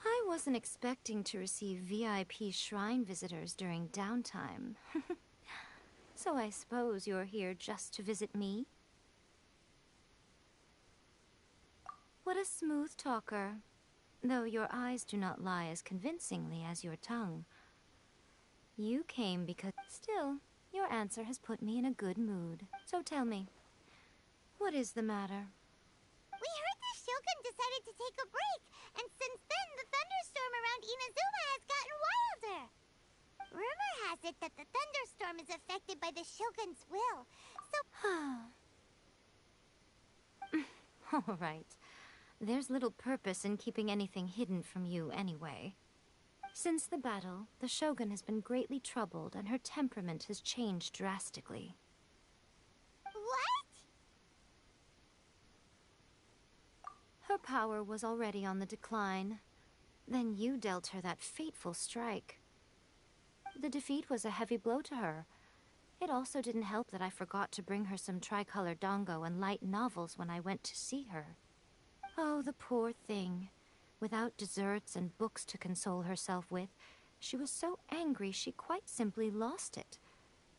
I wasn't expecting to receive VIP shrine visitors during downtime. So I suppose you're here just to visit me? What a smooth talker. Though your eyes do not lie as convincingly as your tongue. You came because... Still, your answer has put me in a good mood. So tell me, what is the matter? We heard the Shogun decided to take a break, and since then the thunderstorm around Inazuma has gotten wilder. Rumor has it that the thunderstorm is affected by the Shogun's will, so... All right. There's little purpose in keeping anything hidden from you anyway. Since the battle, the Shogun has been greatly troubled and her temperament has changed drastically. What? Her power was already on the decline. Then you dealt her that fateful strike. The defeat was a heavy blow to her. It also didn't help that I forgot to bring her some tricolor dango and light novels when I went to see her. Oh, the poor thing. Without desserts and books to console herself with, she was so angry she quite simply lost it.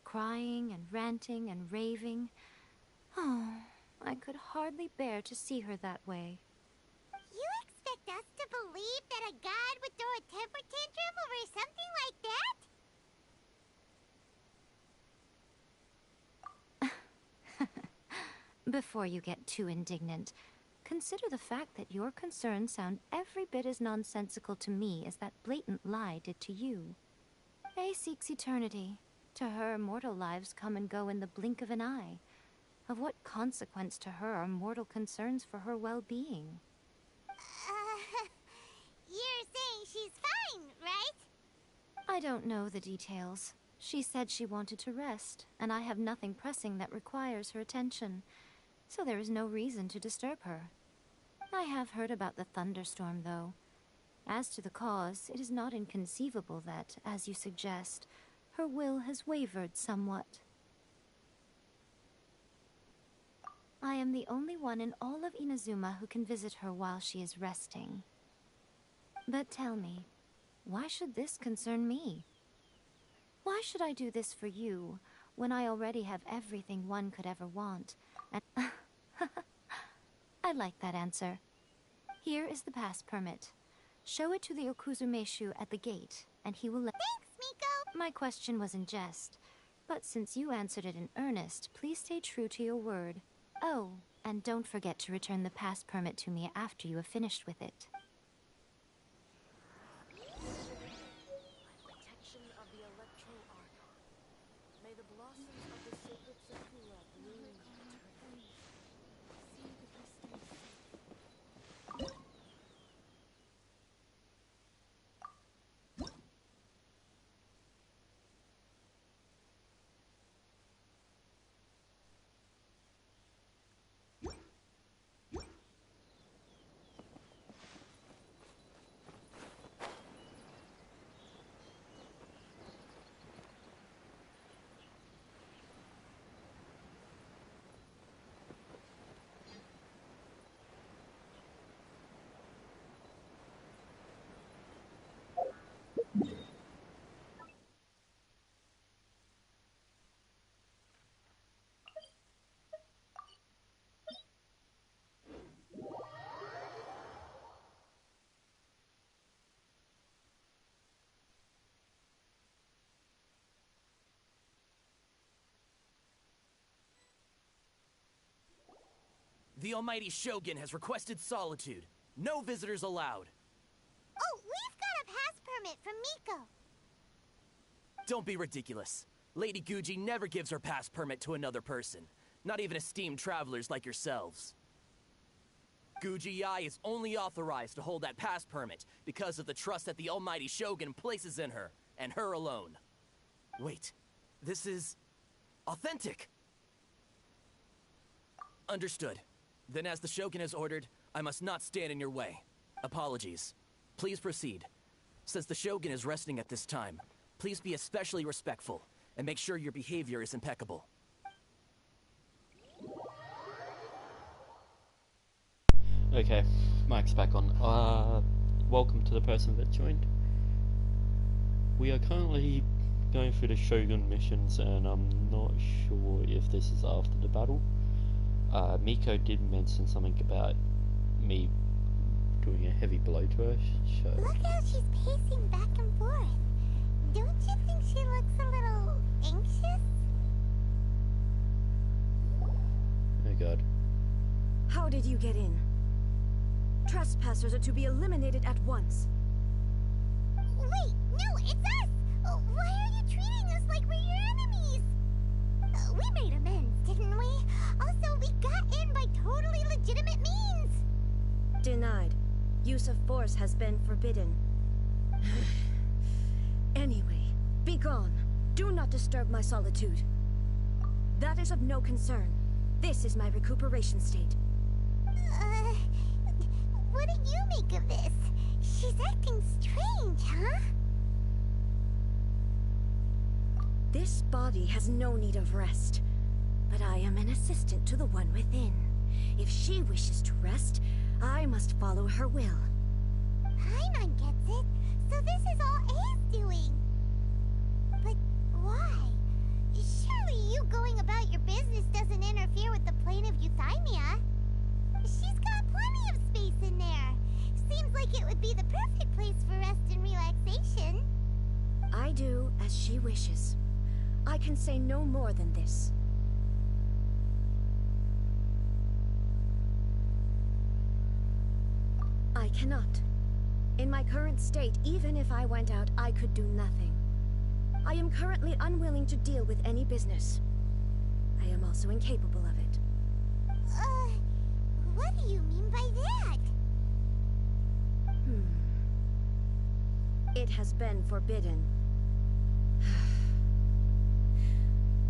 Crying and ranting and raving. Oh, I could hardly bear to see her that way. You expect us to believe that a god would throw a temper tantrum over something like that? Before you get too indignant, consider the fact that your concerns sound every bit as nonsensical to me as that blatant lie did to you. Faye seeks eternity. To her, mortal lives come and go in the blink of an eye. Of what consequence to her are mortal concerns for her well-being? You're saying she's fine, right? I don't know the details. She said she wanted to rest, and I have nothing pressing that requires her attention, so there is no reason to disturb her. I have heard about the thunderstorm, though. As to the cause, it is not inconceivable that, as you suggest, her will has wavered somewhat. I am the only one in all of Inazuma who can visit her while she is resting. But tell me, why should this concern me? Why should I do this for you, when I already have everything one could ever want? And I like that answer. Here is the pass permit. Show it to the Okuzumeshu at the gate, and he will let... Thanks, Miko! My question was in jest, but since you answered it in earnest, please stay true to your word. Oh, and don't forget to return the pass permit to me after you have finished with it. Protection of the Electro Arc. May the blossoms of the sacred Sakura bloom eternally. See that he stays safe. The almighty Shogun has requested solitude. No visitors allowed. Oh, we've got a pass permit from Miko. Don't be ridiculous. Lady Guji never gives her pass permit to another person. Not even esteemed travelers like yourselves. Guji Ai is only authorized to hold that pass permit because of the trust that the almighty Shogun places in her, and her alone. Wait, this is... authentic! Understood. Then as the Shogun has ordered, I must not stand in your way. Apologies. Please proceed. Since the Shogun is resting at this time, please be especially respectful, and make sure your behavior is impeccable. Okay, mic's back on. Welcome to the person that joined. We are currently going through the Shogun missions, and I'm not sure if this is after the battle. Miko did mention something about me doing a heavy blow to her, so... Look how she's pacing back and forth. Don't you think she looks a little anxious? Oh god. How did you get in? Trespassers are to be eliminated at once. Wait, no, it's us! Why are you treating us like we're your enemies? We made amends, didn't we? Also, we got in by totally legitimate means! Denied. Use of force has been forbidden. Anyway, be gone. Do not disturb my solitude. That is of no concern. This is my recuperation state. What do you make of this? She's acting strange, huh? This body has no need of rest, but I am an assistant to the one within. If she wishes to rest, I must follow her will. Paimon gets it, so this is all A's doing. But why? Surely you going about your business doesn't interfere with the plane of Euthymia. She's got plenty of space in there. Seems like it would be the perfect place for rest and relaxation. I do as she wishes. I can say no more than this. I cannot. In my current state, even if I went out, I could do nothing. I am currently unwilling to deal with any business. I am also incapable of it. What do you mean by that? It has been forbidden.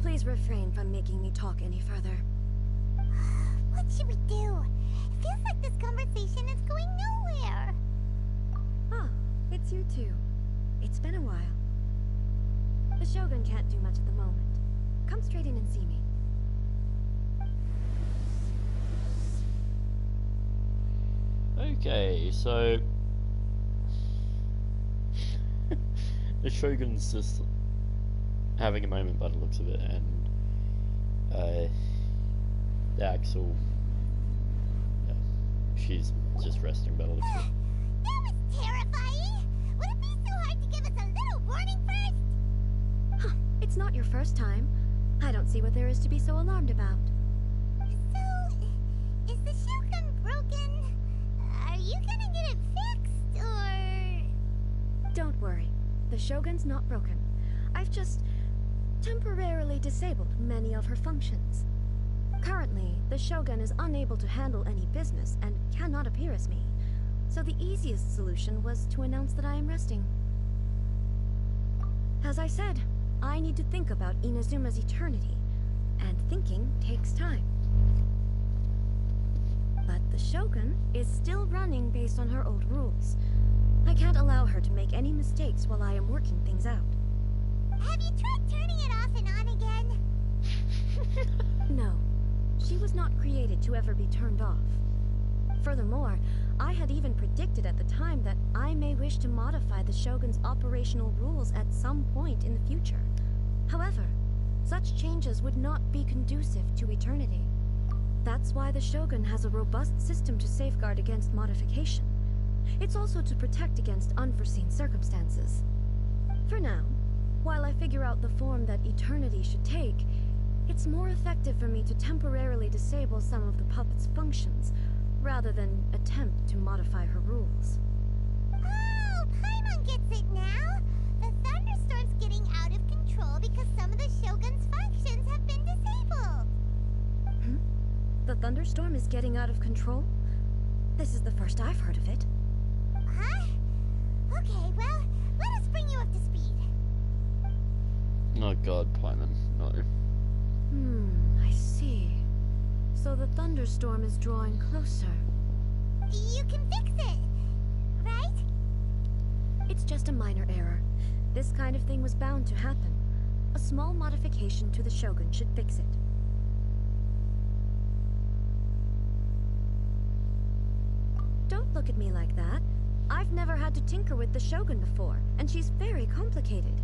Please refrain from making me talk any further. What should we do? It feels like this conversation is going nowhere. Ah, it's you two. It's been a while. The Shogun can't do much at the moment. Come straight in and see me. Okay, so... the Shogun's just having a moment by the looks of it, and the Axel, yeah, she's just resting by the looks of it. That was terrifying! Would it be so hard to give us a little warning first? Huh, it's not your first time. I don't see what there is to be so alarmed about. So, is the Shogun broken? Are you gonna get it fixed, or...? Don't worry. The Shogun's not broken. I've just temporarily disabled many of her functions. Currently, the Shogun is unable to handle any business and cannot appear as me. So the easiest solution was to announce that I am resting. As I said, I need to think about Inazuma's eternity, and thinking takes time. But the Shogun is still running based on her old rules. I can't allow her to make any mistakes while I am working things out. Have you tried turning it off and on again? No. She was not created to ever be turned off. Furthermore, I had even predicted at the time that I may wish to modify the Shogun's operational rules at some point in the future. However, such changes would not be conducive to eternity. That's why the Shogun has a robust system to safeguard against modification. It's also to protect against unforeseen circumstances. For now, while I figure out the form that eternity should take, It's more effective for me to temporarily disable some of the puppet's functions, rather than attempt to modify her rules. Oh, Paimon gets it now! The thunderstorm's getting out of control because some of the Shogun's functions have been disabled! The thunderstorm is getting out of control? This is the first I've heard of it. Huh? Okay, well, let us bring you up to speed. Oh god, Paimon, no. I see. So the thunderstorm is drawing closer. You can fix it, right? It's just a minor error. This kind of thing was bound to happen. A small modification to the Shogun should fix it. Don't look at me like that. I've never had to tinker with the Shogun before, and she's very complicated.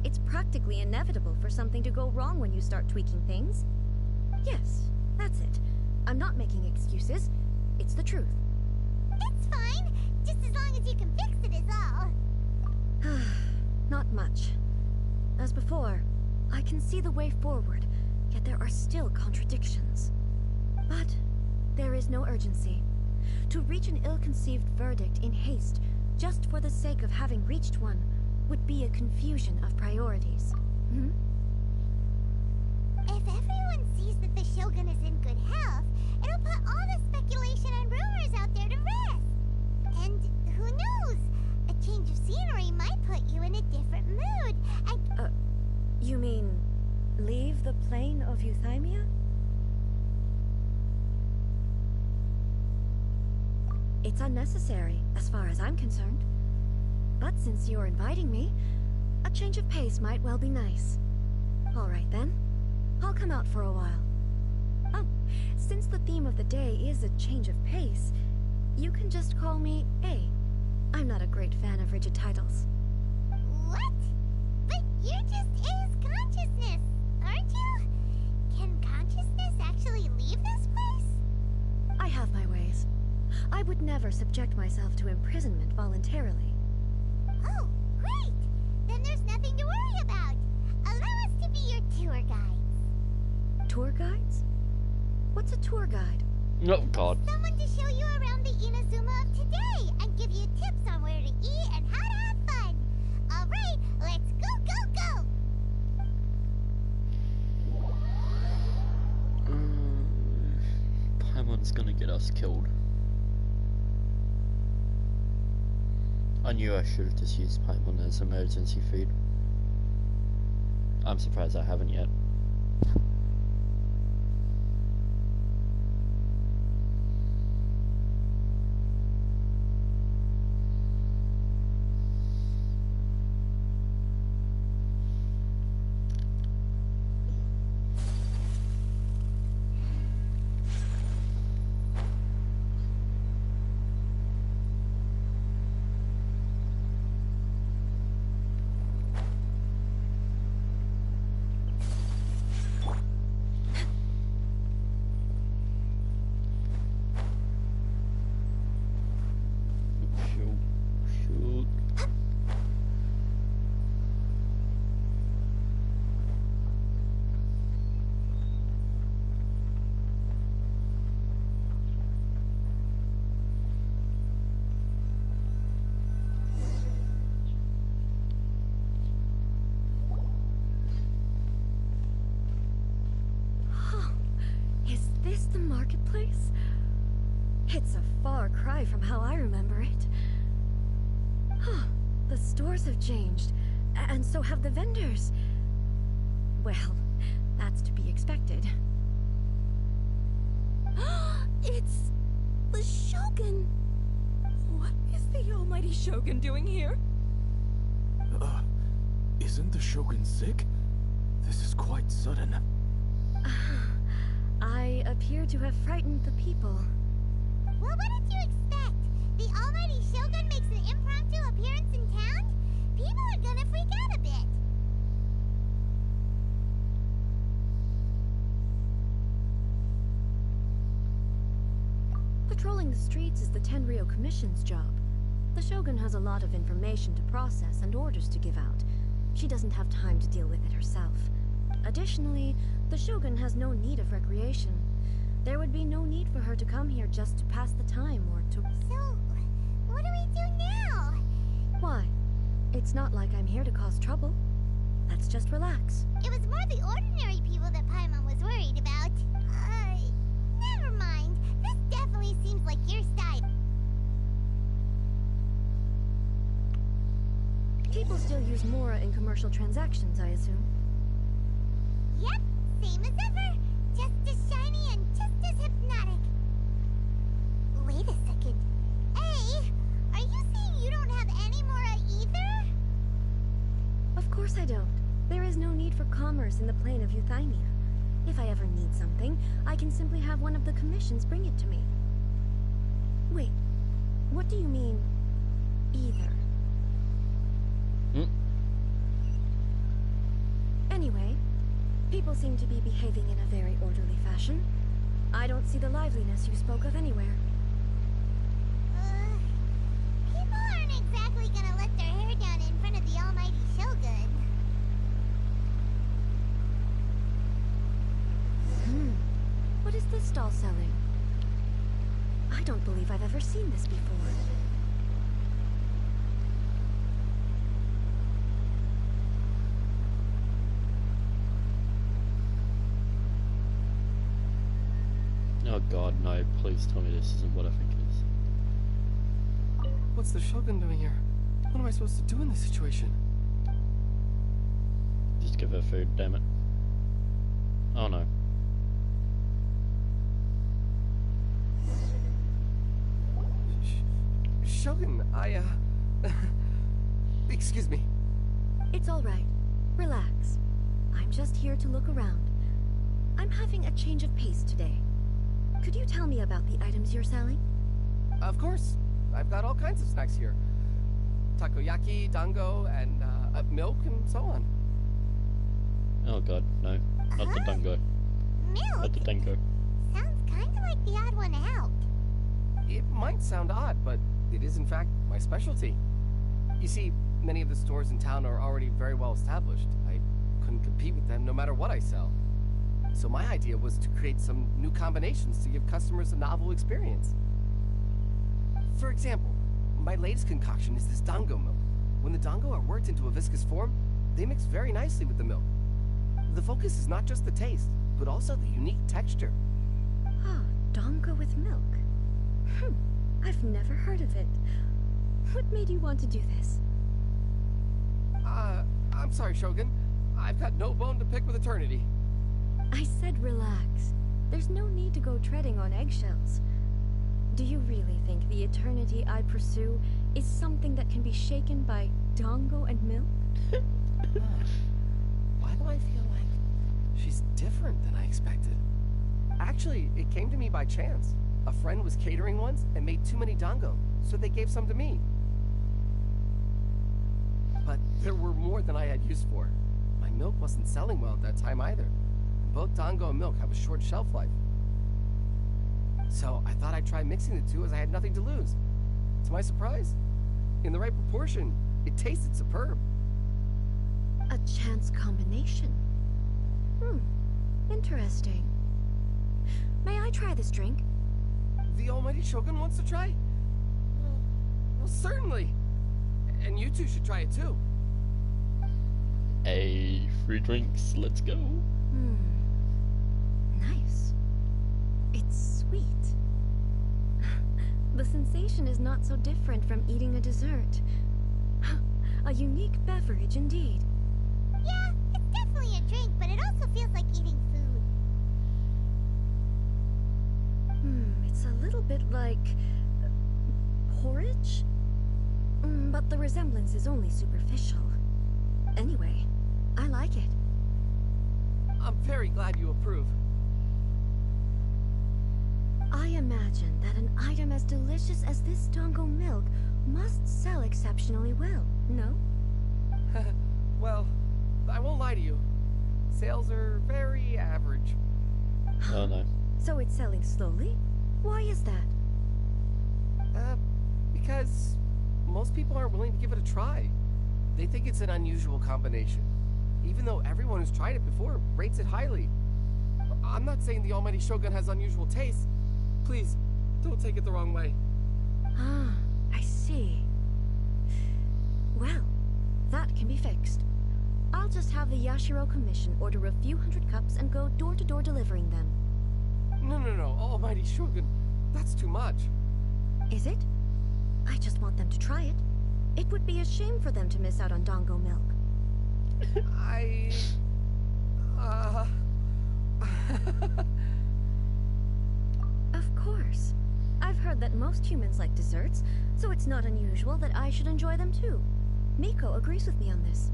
It's practically inevitable for something to go wrong when you start tweaking things. Yes, that's it. I'm not making excuses. It's the truth. It's fine, just as long as you can fix it is all. Not much. As before, I can see the way forward, yet there are still contradictions. But there is no urgency. To reach an ill-conceived verdict in haste, just for the sake of having reached one, would be a confusion of priorities. If everyone sees that the Shogun is in good health, it'll put all the speculation and rumors out there to rest. And who knows? A change of scenery might put you in a different mood, and... You mean, leave the plane of Euthymia? It's unnecessary, as far as I'm concerned. But since you're inviting me, a change of pace might well be nice. All right then, I'll come out for a while. Oh, since the theme of the day is a change of pace, you can just call me A. I'm not a great fan of rigid titles. What? But you're just A's consciousness, aren't you? Can consciousness actually leave this place? I have my ways. I would never subject myself to imprisonment voluntarily. Oh, great! Then there's nothing to worry about. Allow us to be your tour guides. Tour guides? What's a tour guide? Oh god. Someone to show you around the Inazuma of today and give you tips on where to eat and how to have fun. Alright, let's go, go, go! Paimon's gonna get us killed. I knew I should have just used Paimon as emergency feed. I'm surprised I haven't yet. The marketplace? It's a far cry from how I remember it. The stores have changed, and so have the vendors. Well, that's to be expected. It's the Shogun! What is the almighty Shogun doing here? Isn't the Shogun sick? This is quite sudden. I appear to have frightened the people. Well, what did you expect? The almighty Shogun makes an impromptu appearance in town? People are gonna freak out a bit. Patrolling the streets is the Tenryou Commission's job. The Shogun has a lot of information to process and orders to give out. She doesn't have time to deal with it herself. Additionally, the Shogun has no need of recreation. There would be no need for her to come here just to pass the time or to... So, what do we do now? Why? It's not like I'm here to cause trouble. Let's just relax. It was more the ordinary people that Paimon was worried about. Never mind. This definitely seems like your style. People still use Mora in commercial transactions, I assume. Yep, same as ever. Just as shiny and just as hypnotic. Wait a second. Hey, are you saying you don't have any Mora either? Of course I don't. There is no need for commerce in the plane of Euthymia. If I ever need something, I can simply have one of the commissions bring it to me. Wait, what do you mean, either? Anyway, people seem to be behaving in a very orderly fashion. I don't see the liveliness you spoke of anywhere. People aren't exactly gonna let their hair down in front of the almighty Shogun. What is this stall selling? I don't believe I've ever seen this before. Oh god, no, please tell me this isn't what I think it is. What's the Shogun doing here? What am I supposed to do in this situation? Just give her food, damn it. Oh no. Shogun, excuse me. It's all right. Relax. I'm just here to look around. I'm having a change of pace today. Could you tell me about the items you're selling? Of course. I've got all kinds of snacks here. Takoyaki, dango, and milk, and so on. Oh god, no. Not the dango. Milk? Not the dango. Sounds kinda like the odd one out. It might sound odd, but it is in fact my specialty. You see, many of the stores in town are already very well established. I couldn't compete with them no matter what I sell. So my idea was to create some new combinations to give customers a novel experience. For example, my latest concoction is this dango milk. When the dango are worked into a viscous form, they mix very nicely with the milk. The focus is not just the taste, but also the unique texture. Ah, dango with milk. I've never heard of it. What made you want to do this? I'm sorry, Shogun. I've got no bone to pick with eternity. I said relax. There's no need to go treading on eggshells. Do you really think the eternity I pursue is something that can be shaken by dango and milk? Why do I feel like she's different than I expected? Actually, it came to me by chance. A friend was catering once and made too many dango, so they gave some to me. But there were more than I had use for. My milk wasn't selling well at that time either. Both dango and milk have a short shelf life. So I thought I'd try mixing the two as I had nothing to lose. To my surprise, in the right proportion, it tasted superb. A chance combination. Interesting. May I try this drink? The almighty Shogun wants to try? Well, certainly. And you two should try it too. Hey, free drinks, let's go. Nice. It's sweet. The sensation is not so different from eating a dessert. A unique beverage indeed. Yeah, it's definitely a drink, but it also feels like eating food. It's a little bit like... porridge? But the resemblance is only superficial. Anyway, I like it. I'm very glad you approve. I imagine that an item as delicious as this dango milk must sell exceptionally well, no? Well, I won't lie to you. Sales are very average. Oh no. So it's selling slowly? Why is that? Because most people aren't willing to give it a try. They think it's an unusual combination. even though everyone who's tried it before rates it highly. I'm not saying the almighty Shogun has unusual taste. Please, don't take it the wrong way. Ah, I see. Well, that can be fixed. I'll just have the Yashiro Commission order a few hundred cups and go door-to-door delivering them. No, almighty Shogun. That's too much. Is it? I just want them to try it. It would be a shame for them to miss out on Dango milk. Of course. I've heard that most humans like desserts, so it's not unusual that I should enjoy them too. Miko agrees with me on this.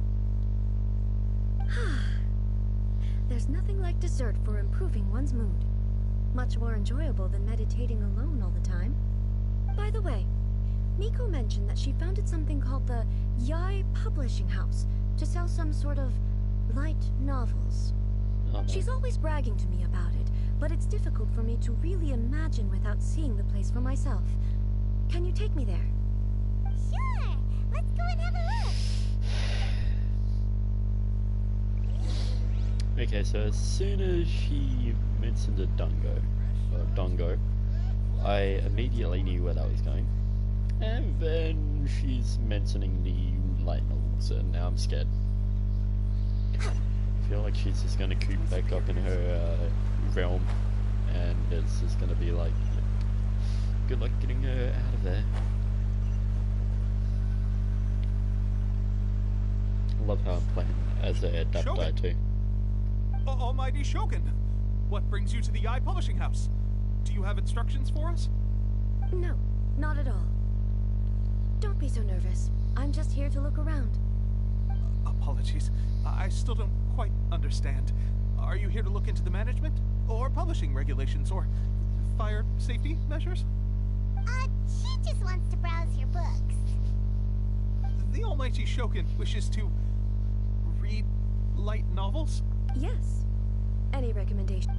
There's nothing like dessert for improving one's mood. Much more enjoyable than meditating alone all the time. By the way, Miko mentioned that she founded something called the Yai Publishing House to sell some sort of light novels. She's always bragging to me about it, but it's difficult for me to really imagine without seeing the place for myself. Can you take me there? Sure! Let's go and have a look! Okay, so as soon as she mentioned a Dongo, I immediately knew where that was going. And then she's mentioning the light novels, and now I'm scared. I feel like she's just gonna creep back up in her realm, and it's just gonna be like, good luck getting her out of there. I love how I'm playing as a Death Die too. Almighty Shogun, what brings you to the Yai Publishing House? Do you have instructions for us? No, not at all. Don't be so nervous. I'm just here to look around. Apologies. I still don't quite understand. Are you here to look into the management? Or publishing regulations? Or fire safety measures? She just wants to browse your books. The Almighty Shogun wishes to read light novels? Yes. Any recommendation?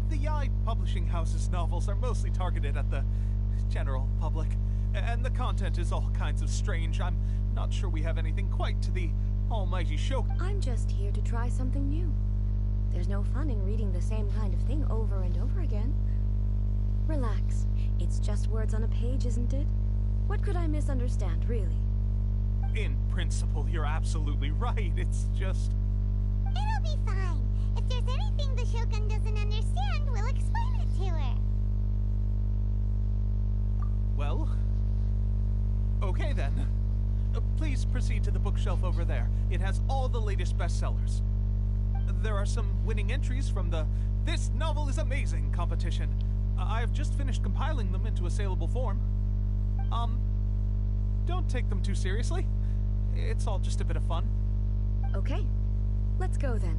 The Yai Publishing House's novels are mostly targeted at the general public, and the content is all kinds of strange. I'm not sure we have anything quite to the Almighty Shogun. I'm just here to try something new. There's no fun in reading the same kind of thing over and over again. Relax. It's just words on a page, isn't it? What could I misunderstand, really? In principle, you're absolutely right. It's just... It'll be fine. If there's anything the Shogun doesn't understand, we'll explain it to her. Well... okay then. Please proceed to the bookshelf over there. It has all the latest bestsellers. There are some winning entries from the This Novel is Amazing competition. I've just finished compiling them into a saleable form. Don't take them too seriously. It's all just a bit of fun. Okay. Let's go then.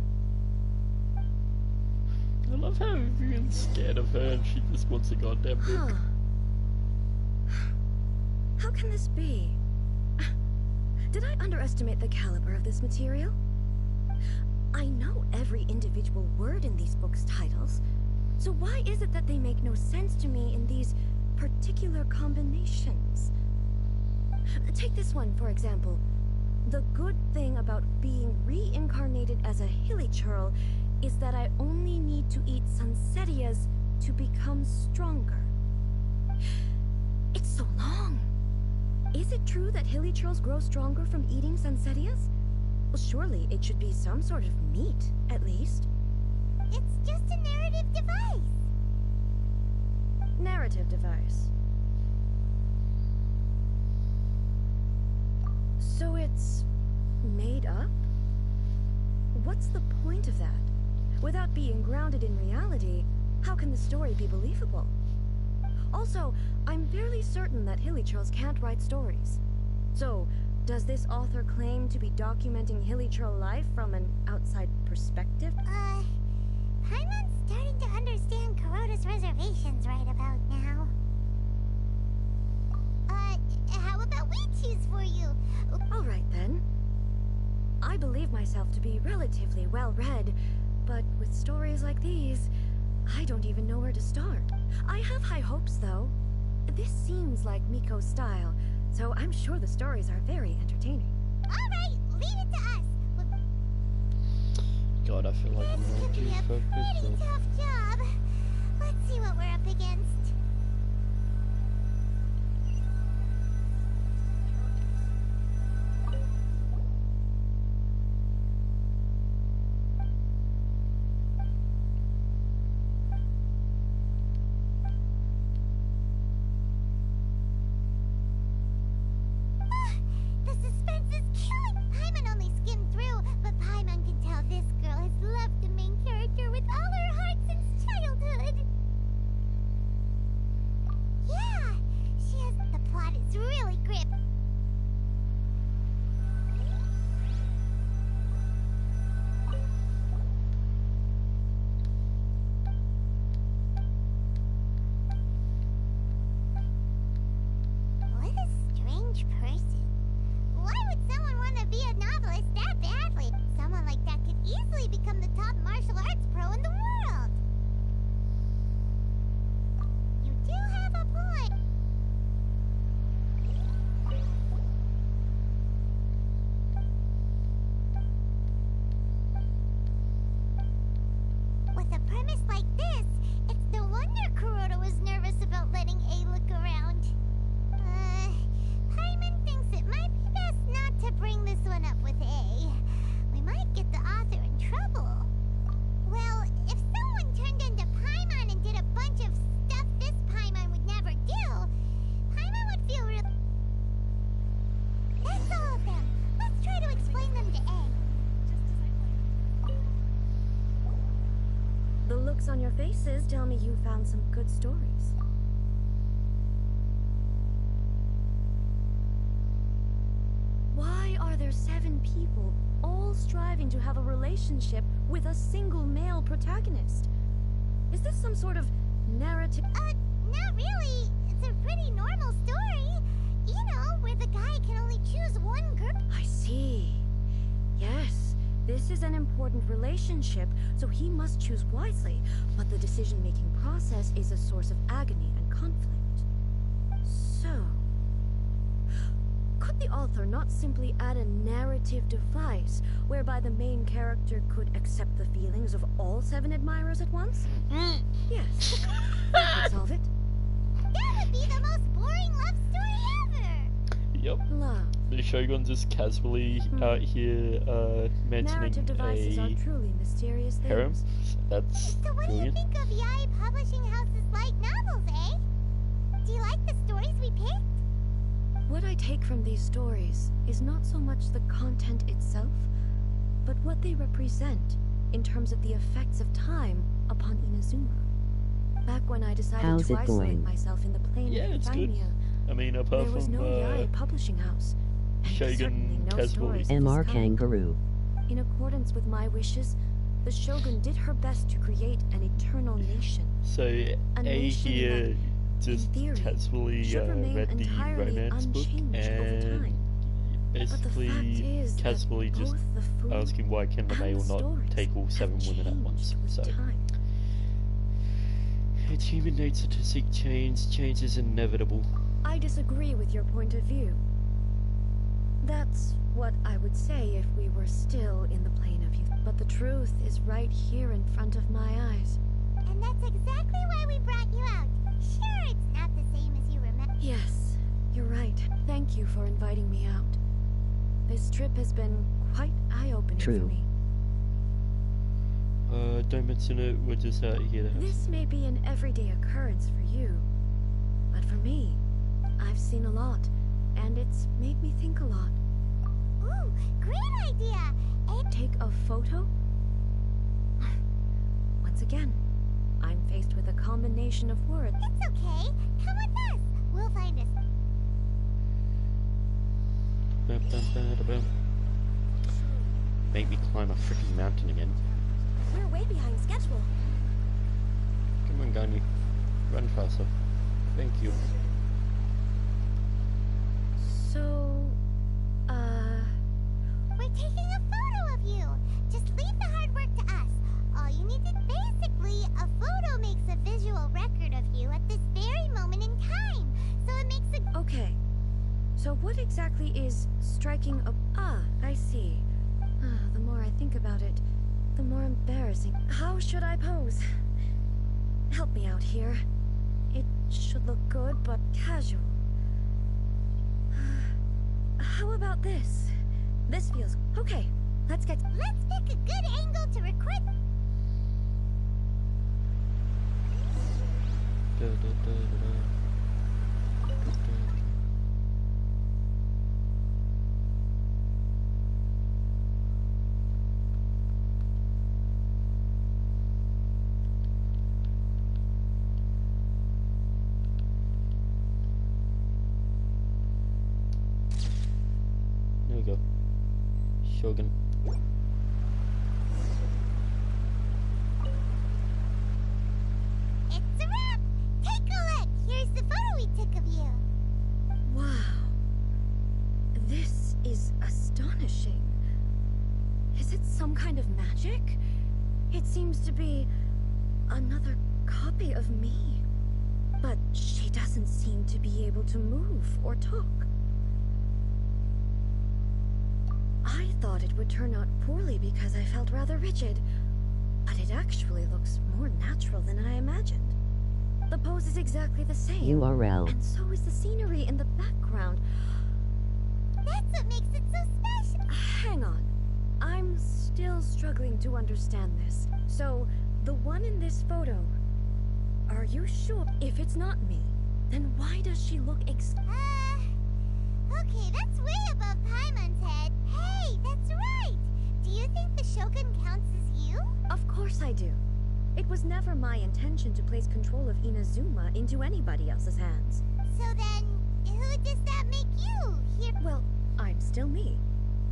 I love how everyone's scared of her and she just wants a goddamn book. How can this be? Did I underestimate the caliber of this material? I know every individual word in these books' titles, so why is it that they make no sense to me in these particular combinations? Take this one, for example. The good thing about being reincarnated as a hilly churl is that I only need to eat Sansetias to become stronger. It's so long. Is it true that hilly churls grow stronger from eating Sansetias? Well, surely it should be some sort of meat, at least. It's just a narrative device. Narrative device. So it's made up? What's the point of that? Without being grounded in reality, how can the story be believable? Also, I'm fairly certain that hilly churls can't write stories. So, does this author claim to be documenting hilly churl life from an outside perspective? Paimon's starting to understand Kuroda's reservations right about now. How about we choose for you? All right, then. I believe myself to be relatively well-read, but with stories like these, I don't even know where to start. I have high hopes, though. This seems like Miko's style, so I'm sure the stories are very entertaining. All right, leave it to us. feel like I'm This going could to be a focus pretty on... tough job. Let's see what we're up against. The suspense is killing! Paimon only skimmed through, but Paimon can tell this girl has loved the main character with all her heart since childhood. Yeah, she has. The plot is really gripping. What a strange person. Why would someone want to be a novelist that badly? Someone like that could easily become the top martial arts pro in the world. You do have a point. With a premise like this, it's no wonder Kuroda was nervous about letting A look around. Paimon thinks it might be best not to bring this one up with A. We might get the author in trouble. Well, if someone turned into Paimon and did a bunch of stuff this Paimon would never do, Paimon would feel real. That's all of them. Let's try to explain them to A. The looks on your faces tell me you found some good stories. Why are there 7 people all striving to have a relationship with a single male protagonist? Is this some sort of narrative? Not really. It's a pretty normal story. You know, where the guy can only choose one girl. I see. Yes, this is an important relationship, so he must choose wisely. But the decision-making process is a source of agony and conflict. So, could the author not simply add a narrative device whereby the main character could accept the feelings of all 7 admirers at once? Yes, that would solve it. That would be the most boring love story ever. Yep. Love. The Shogun just casually out here mentioning Narrative devices are a truly mysterious things. harem. That's So what do you brilliant. think of Yae Publishing House's light novels, eh? Do you like the stories we picked? What I take from these stories is not so much the content itself, but what they represent in terms of the effects of time upon Inazuma. Back when I decided How's to it isolate going? myself in the plane Yeah, of it's good. Euphemia, I mean, apart there was from no Yae Publishing House, and certainly Shogun no casually. stories of MR this kind. Kangaroo. In accordance with my wishes, the Shogun did her best to create an eternal nation. So A nation here just theory, casually should remain read the entirely romance book unchanged over and time. basically is that casually just both the food asking why can the and male the not stories take all 7 women at once. So it's human nature to seek change. Change is inevitable. I disagree with your point of view. That's what I would say if we were still in the plane of youth. But the truth is right here in front of my eyes. And that's exactly why we brought you out. Sure, it's not the same as you remember. Yes, you're right. Thank you for inviting me out. This trip has been quite eye-opening for True. me. Don't mention it, we're just out here to have This may be an everyday occurrence for you, but for me, I've seen a lot, and it's made me think a lot. Ooh, great idea! Take a photo? Once again, I'm faced with a combination of words. It's okay. Come with us. We'll find us. Make me climb a freaking mountain again. We're way behind schedule. Come on, Gani. Run faster. Thank you. So, We're taking a photo of you. Just leave the hard work to us. All you need to basically, a photo makes a visual record of you at this very moment in time. So it makes a... okay. So what exactly is striking a... Ah, I see. The more I think about it, the more embarrassing. How should I pose? Help me out here. It should look good, but casual. How about this? This feels... Okay, let's pick a good angle to record. There we go. Shogun. It's a wrap! Take a look! Here's the photo we took of you. Wow. This is astonishing. Is it some kind of magic? It seems to be another copy of me. But she doesn't seem to be able to move or talk. I thought it would turn out poorly because I felt rather rigid, but it actually looks more natural than I imagined. The pose is exactly the same. URL. And so is the scenery in the background. That's what makes it so special. Hang on. I'm still struggling to understand this. So, the one in this photo, are you sure? If it's not me, then why does she look Okay, that's way above Paimon's head. Hey, that's right! Do you think the Shogun counts as you? Of course I do. It was never my intention to place control of Inazuma into anybody else's hands. So then, who does that make you here? Well, I'm still me.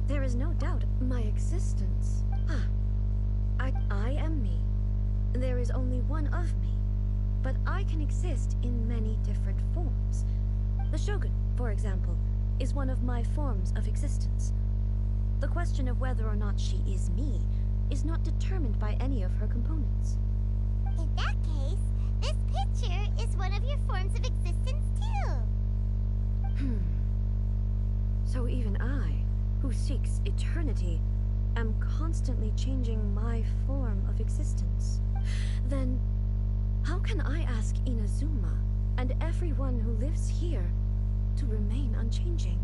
There is no doubt my existence. I am me. There is only one of me. But I can exist in many different forms. The Shogun, for example, is one of my forms of existence. The question of whether or not she is me is not determined by any of her components. In that case, this picture is one of your forms of existence too. So even I, who seeks eternity, am constantly changing my form of existence. Then, how can I ask Inazuma and everyone who lives here to remain unchanging?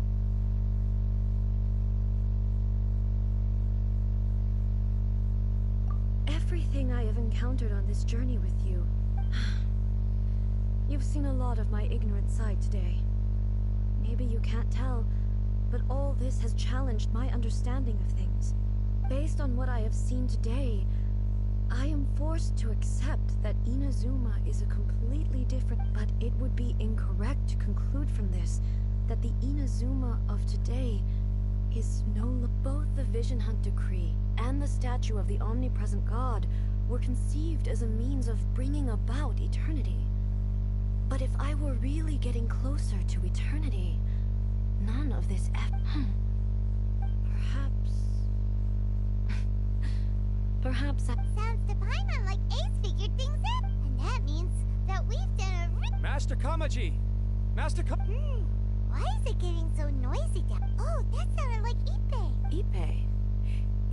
Everything I have encountered on this journey with you... You've seen a lot of my ignorant side today. Maybe you can't tell, but all this has challenged my understanding of things. Based on what I have seen today, I am forced to accept that Inazuma is a completely different... But it would be incorrect to conclude from this that the Inazuma of today is both the Vision Hunt Decree and the statue of the omnipresent god were conceived as a means of bringing about eternity. But if I were really getting closer to eternity, none of this Perhaps I... Sounds to Paimon like Ace figured things out. And that means that we've done a Master Kamaji! Master Why is it getting so noisy down? Oh, that sounded like Ippei. Ippei?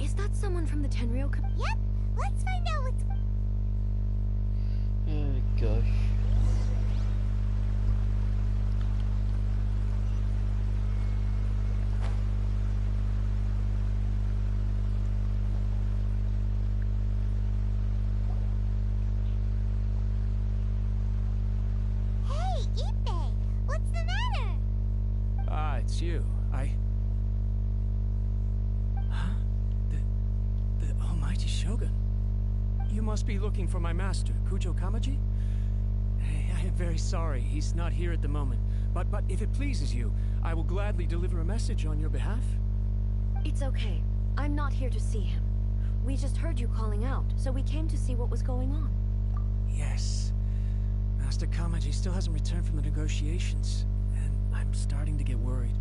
Is that someone from the Tenryou? Yep. Let's find out what's... Oh gosh. Hey, Ippei! What's the matter? It's you. Huh? The Almighty Shogun. You must be looking for my master, Kujo Kamaji? Hey, I am very sorry. He's not here at the moment. But if it pleases you, I will gladly deliver a message on your behalf. It's okay. I'm not here to see him. We just heard you calling out, so we came to see what was going on. Yes. Master Kamaji still hasn't returned from the negotiations, and I'm starting to get worried.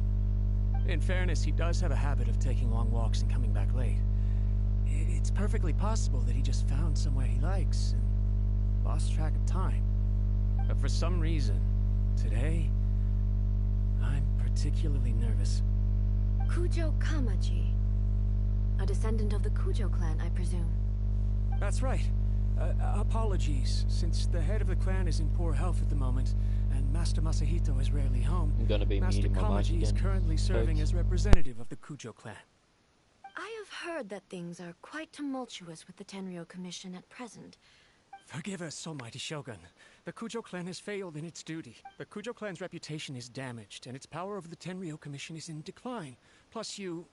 In fairness, he does have a habit of taking long walks and coming back late. It's perfectly possible that he just found somewhere he likes and lost track of time. But for some reason, today, I'm particularly nervous. Kujo Kamaji. A descendant of the Kujo clan, I presume. That's right. Apologies, since the head of the clan is in poor health at the moment, and Master Masahito is rarely home. I'm gonna be Master muting my mic Kamaji is again, currently serving folks. as representative of the Kujo clan. I have heard that things are quite tumultuous with the Tenryo Commission at present. Forgive us, almighty Shogun. The Kujo clan has failed in its duty. The Kujo clan's reputation is damaged, and its power over the Tenryo Commission is in decline. Plus you,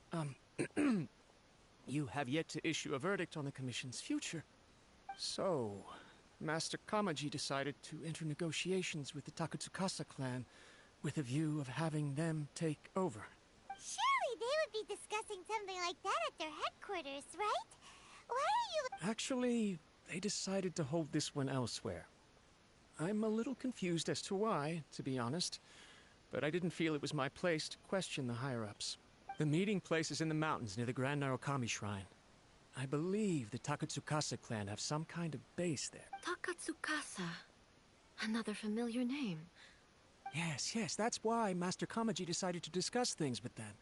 you have yet to issue a verdict on the Commission's future. So, Master Kamaji decided to enter negotiations with the Takatsukasa clan with a view of having them take over. Surely they would be discussing something like that at their headquarters, right? Why are you... Actually, they decided to hold this one elsewhere. I'm a little confused as to why, to be honest, but I didn't feel it was my place to question the higher-ups. The meeting place is in the mountains near the Grand Narukami Shrine. I believe the Takatsukasa clan have some kind of base there. Takatsukasa. Another familiar name. Yes, that's why Master Kamaji decided to discuss things with them.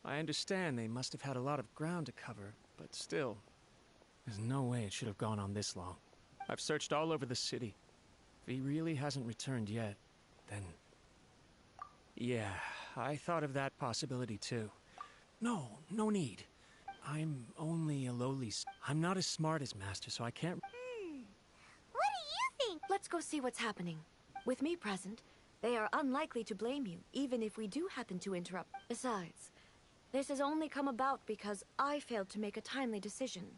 I understand they must have had a lot of ground to cover, but still, there's no way it should have gone on this long. I've searched all over the city. If he really hasn't returned yet, then... Yeah, I thought of that possibility too. No need. I'm only a lowly... I'm not as smart as Master, so I can't... What do you think? Let's go see what's happening. With me present, they are unlikely to blame you, even if we do happen to interrupt. Besides, this has only come about because I failed to make a timely decision.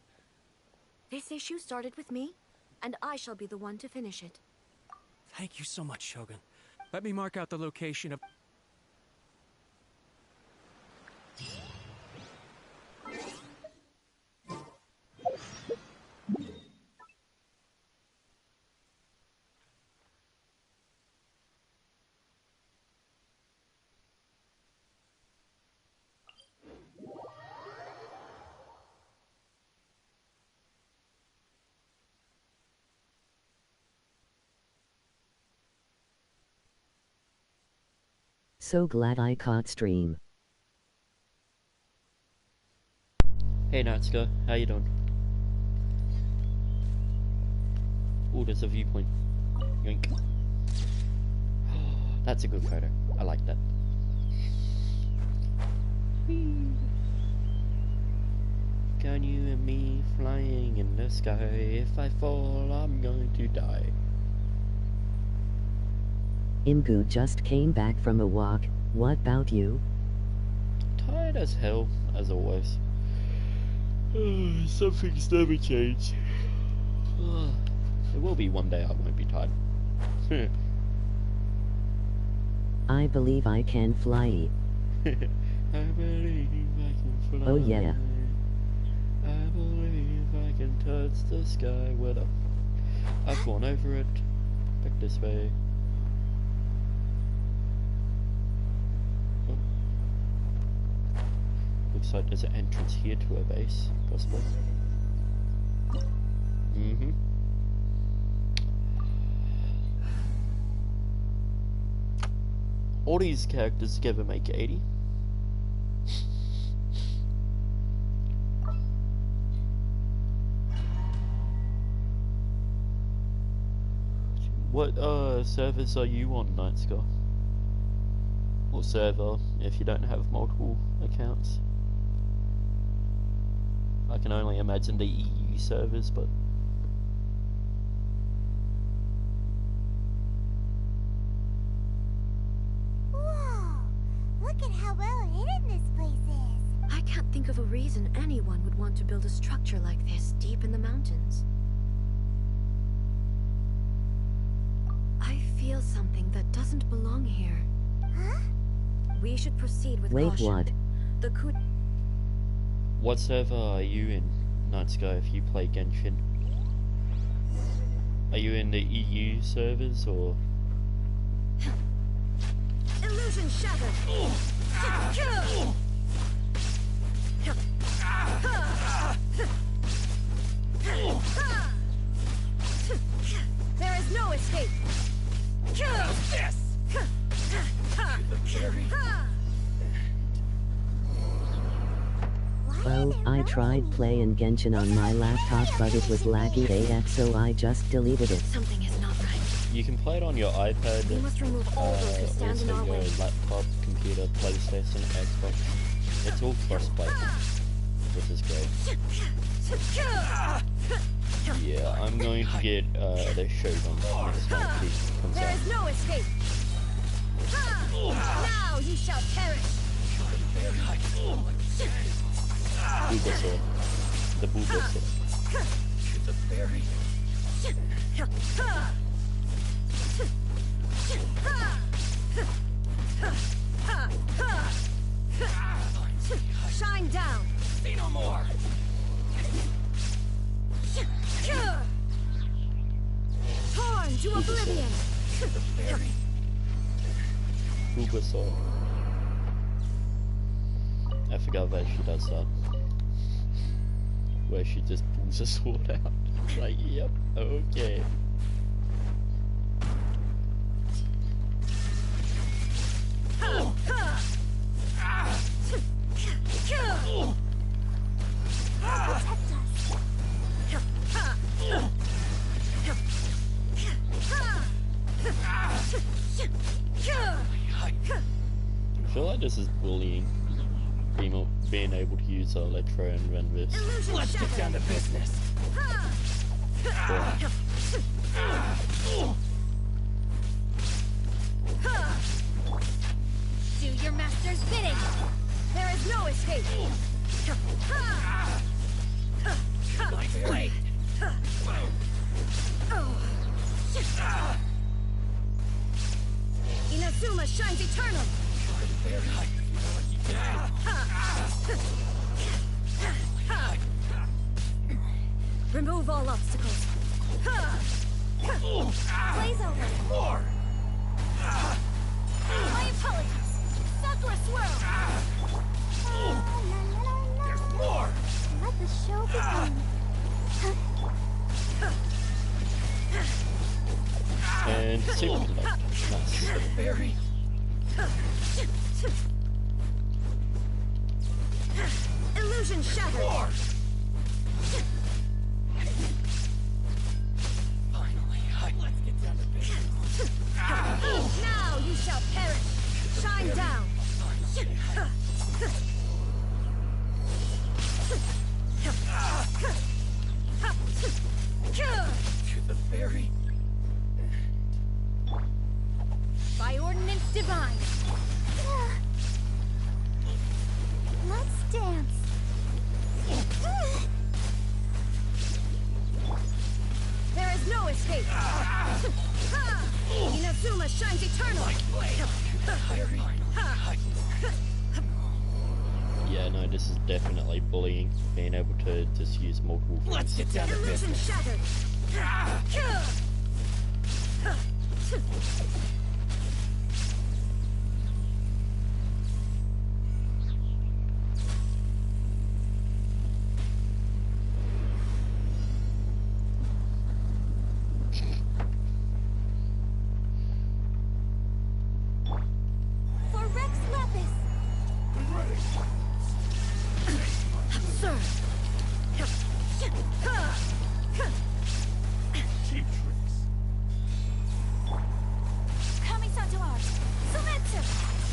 This issue started with me, and I shall be the one to finish it. Thank you so much, Shogun. Let me mark out the location of... So glad I caught stream. Hey Natsuko, how you doing? Oh, there's a viewpoint. Yoink. That's a good photo. I like that. Can you and me flying in the sky? If I fall, I'm going to die. Imgu just came back from a walk. What about you? Tired as hell, as always. Some things never change. There will be one day I won't be tired. I believe I can fly. I believe I can fly. Oh yeah. I believe I can touch the sky. Where the... I've gone over it. Back this way. Looks like there's an entrance here to a base, possibly. All these characters together make 80. What service are you on, Nightscar? Or server, if you don't have multiple accounts? I can only imagine the EU servers, but... Whoa! Look at how well hidden this place is. I can't think of a reason anyone would want to build a structure like this deep in the mountains. I feel something that doesn't belong here. Huh? We should proceed with Wait, caution. what? The What server are you in, Nightsky, if you play Genshin? Are you in the EU servers, or...? Illusion shattered! There is no escape! How's this? Oh Oh, I tried playing Genshin on my laptop, but it was laggy AF, so I just deleted it. Something is not right. You can play it on your iPad, We must remove all those who stand in also our your way. laptop, computer, PlayStation, Xbox. It's all cross-play, which is great. Yeah, I'm going to get the Shogun next time he comes There out. is no escape. Now you shall perish. Bulbasaur. The Bulbasaur. The berry. Shine down. Say no more. Torn to oblivion. Bulbasaur. I forgot that she does that. Where she just pulls a sword out. Like, yep, okay. I feel like this is bullying. Being able to use Electro and Renvis. Let's get down to business. Do your master's bidding. There is no escape. My blade. Inazuma shines eternal. Remove all obstacles. Blaze over. More. My apologies. Sakura swirl. There's more. Let the show begin. And Super Collect. Nice. Berry. Illusion shattered. More. Finally, let's get down to business. Now you shall perish. Shine down. To the berry. By ordinance divine. Let's dance. There is no escape. Inazuma shines eternal. Yeah, no, this is definitely bullying. Being able to just use multiple things. Let's get down to Illusion business. shattered. For Rex Lapis. Sir. Cheap tricks. Kami-san to ours. Sumetsu.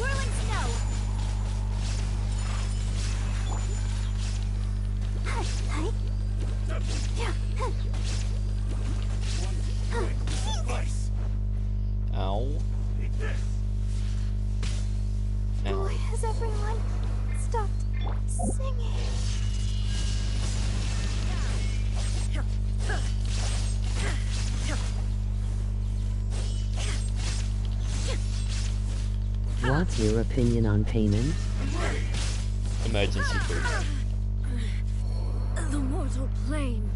Whirling snow. Slice. Ow. Eat this. Ow. Why has everyone stopped singing? What's your opinion on payment? Emergency food. The mortal plane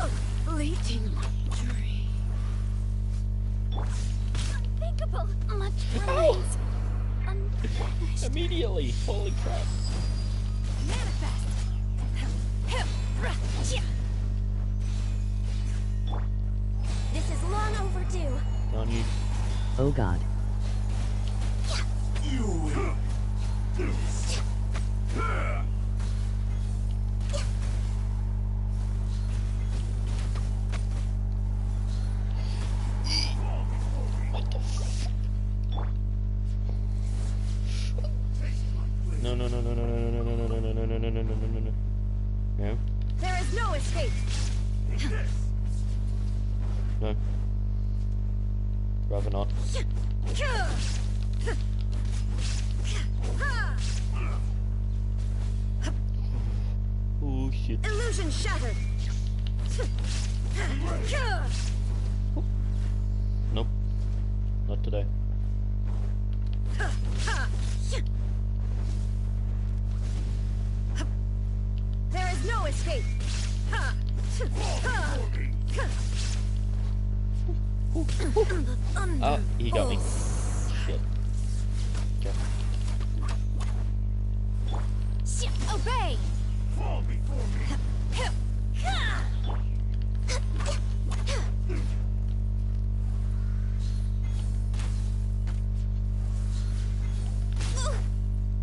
of fleeting dream. Unthinkable. Much remains unfinished. Immediately. Holy crap. Manifest. This is long overdue. On you. Oh god. You will. no, no, no, no, no, no, no. No. There is no escape. No. Rather not. Oh shit. Illusion shattered. Nope. Not today. There is no escape. Oh, he got me. Shit. Okay. Obey. Fall before me.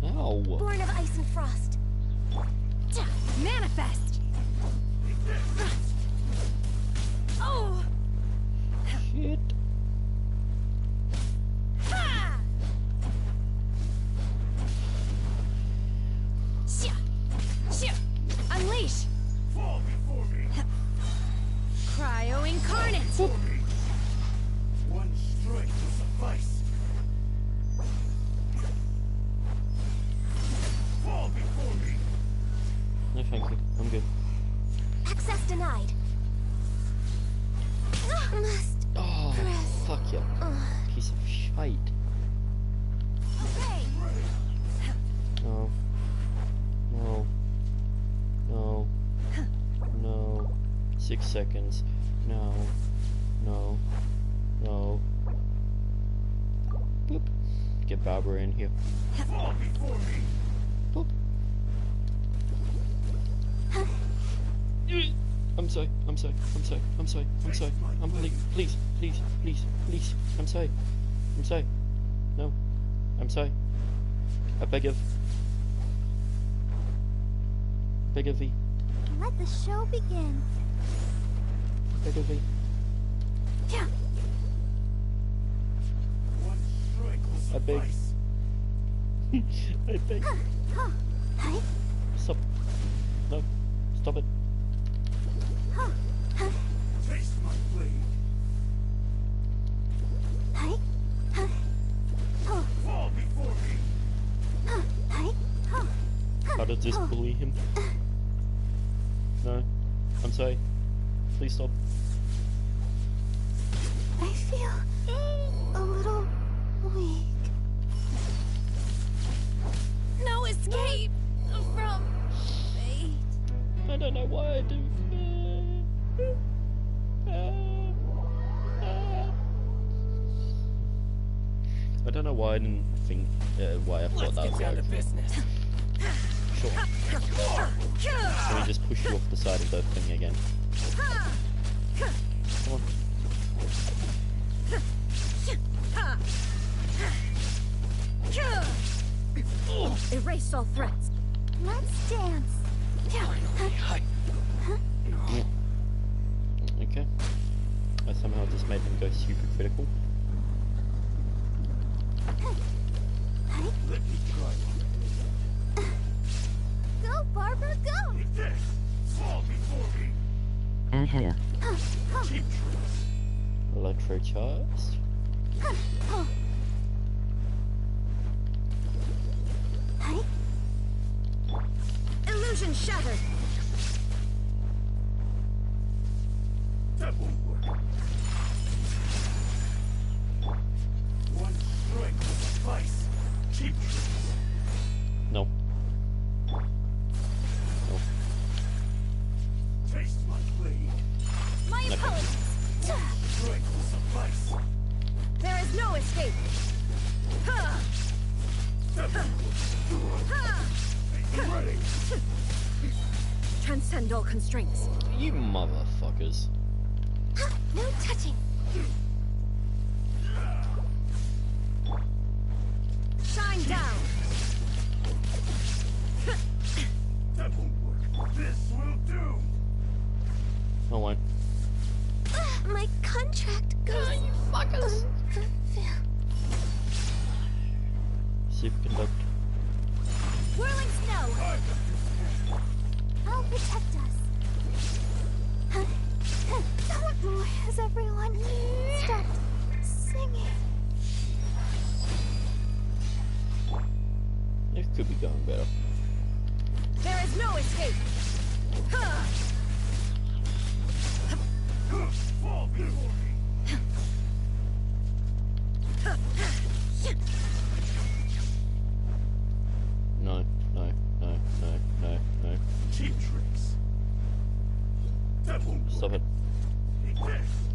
Ow. Born of ice and frost. Manifest. Oh. Shit. Ha! Unleash. Fall before me. Cryo incarnate. One strike will suffice. Fall before me. No, thank you. I'm good. Access denied. Must Oh, fuck you. Piece of shite. obey. No. No. No. No. 6 seconds. No. No. No. Boop. Get Barbara in here. Fall before me. Boop. I'm sorry. I'm sorry. I'm sorry. I'm sorry. I'm sorry. I'm please, please, please, please, please. I'm sorry. I'm sorry. No. I'm sorry. I beg of. Beg of thee. Let the show begin. Beg of thee. Yeah. One strike will I beg. suffice. I beg. Hey. Stop. No. Stop it. Taste my blade. Hey. Fall before me. Hey. How does this bully him? No. I'm sorry. Please stop. I feel a little weak. No escape from fate. I don't know why I do. I don't know why I didn't think, why I thought that would be Down to okay. business. Sure. Let me just push you off the side of the thing again. Come on. Erase all threats. Let's dance. Okay. I somehow just made them go super critical. Let me try. Go, Barbara, go! With this. Fall before me. Aha. Cheap tricks. Electrocharged. Illusion shattered. That won't work. One strike will suffice. Cheap tricks. No. No. Taste my blade. My Okay. apologies. Strike will suffice. There is no escape. Ha! Ready. Transcend all constraints. You motherfuckers. No touching. Shine down. That won't work. This will do. I won't. My contract goes unfulfilled. Superconductor. Whirling snow. Stop it.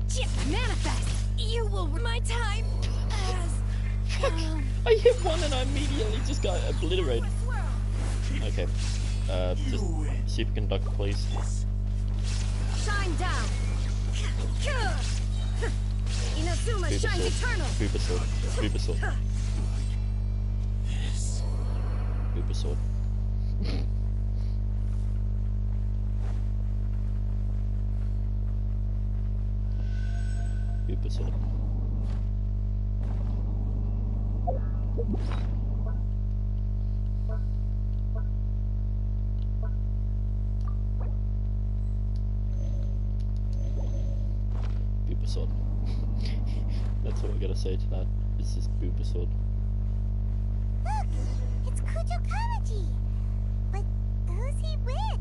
Just manifest! You will my time as... I hit one and I immediately just got obliterated. Okay. Just superconductor, please. Shine down! Inazuma shines eternal! Super sword. Super sword. Super sword. Super sword. Super sword. That's all I gotta say to that. It's just Booba sword. Look! It's Kujo Kamaji! But who's he with?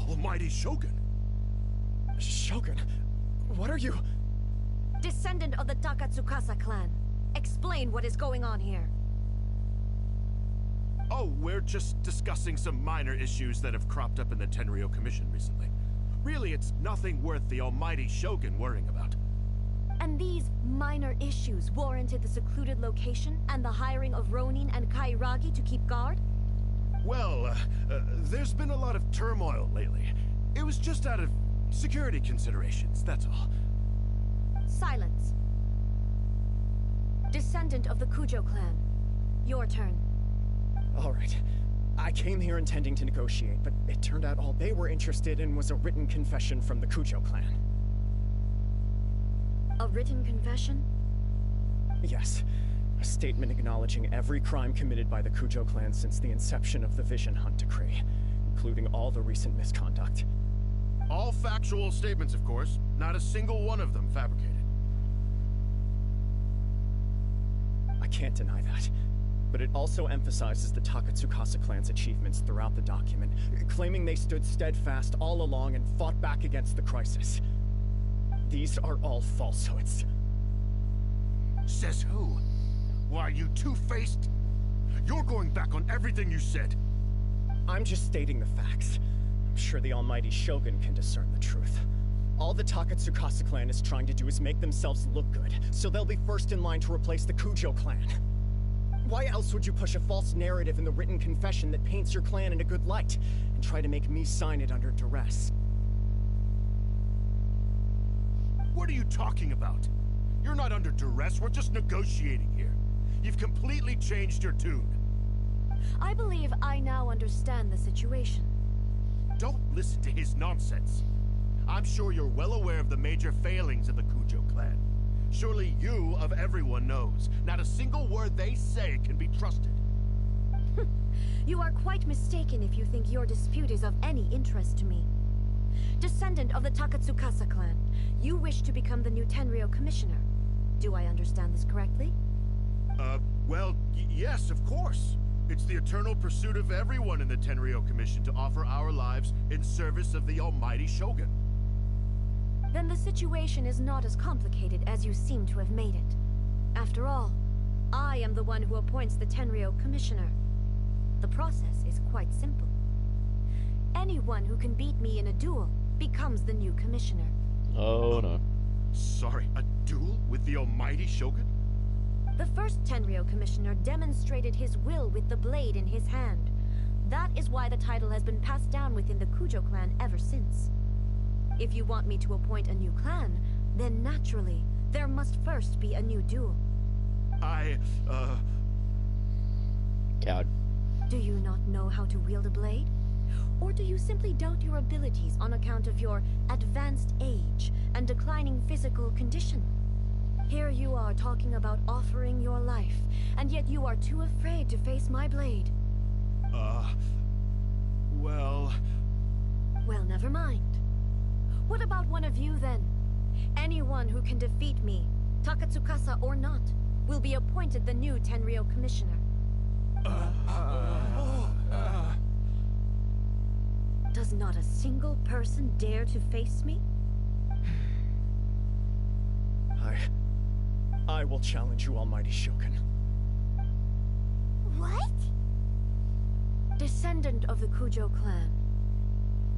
Almighty Shogun! Shogun? What are you... Descendant of the Takatsukasa clan. Explain what is going on here. Oh, we're just discussing some minor issues that have cropped up in the Tenryo Commission recently. Really, it's nothing worth the almighty Shogun worrying about. And these minor issues warranted the secluded location and the hiring of Ronin and Kairagi to keep guard? Well, there's been a lot of turmoil lately. It was just out of security considerations, that's all. Silence. Descendant of the Kujo clan. Your turn. All right. I came here intending to negotiate, but it turned out all they were interested in was a written confession from the Kujo clan. A written confession? Yes. A statement acknowledging every crime committed by the Kujo clan since the inception of the Vision Hunt Decree, including all the recent misconduct. All factual statements, of course. Not a single one of them fabricated. I can't deny that. But it also emphasizes the Takatsukasa clan's achievements throughout the document, claiming they stood steadfast all along and fought back against the crisis. These are all falsehoods. Says who? Why, you two-faced? You're going back on everything you said. I'm just stating the facts. I'm sure the almighty Shogun can discern the truth. All the Takatsukasa clan is trying to do is make themselves look good, so they'll be first in line to replace the Kujo clan. Why else would you push a false narrative in the written confession that paints your clan in a good light, and try to make me sign it under duress? What are you talking about? You're not under duress, we're just negotiating here. You've completely changed your tune. I believe I now understand the situation. Don't listen to his nonsense. I'm sure you're well aware of the major failings of the Kujo clan. Surely you, of everyone, knows. Not a single word they say can be trusted. You are quite mistaken if you think your dispute is of any interest to me. Descendant of the Takatsukasa clan, you wish to become the new Tenryo commissioner. Do I understand this correctly? Well, yes, of course. It's the eternal pursuit of everyone in the Tenryo Commission to offer our lives in service of the almighty Shogun. Then the situation is not as complicated as you seem to have made it. After all, I am the one who appoints the Tenryo commissioner. The process is quite simple. Anyone who can beat me in a duel becomes the new commissioner. Oh no. Sorry, a duel with the almighty Shogun? The first Tenryo commissioner demonstrated his will with the blade in his hand. That is why the title has been passed down within the Kujo clan ever since. If you want me to appoint a new clan, then naturally, there must first be a new duel. Coward. Do you not know how to wield a blade? Or do you simply doubt your abilities on account of your advanced age and declining physical condition? Here you are talking about offering your life, and yet you are too afraid to face my blade. Well... Well, never mind. What about one of you, then? Anyone who can defeat me, Takatsukasa or not, will be appointed the new Tenryo commissioner. Does not a single person dare to face me? I will challenge you, almighty Shogun. What? Descendant of the Kujo clan.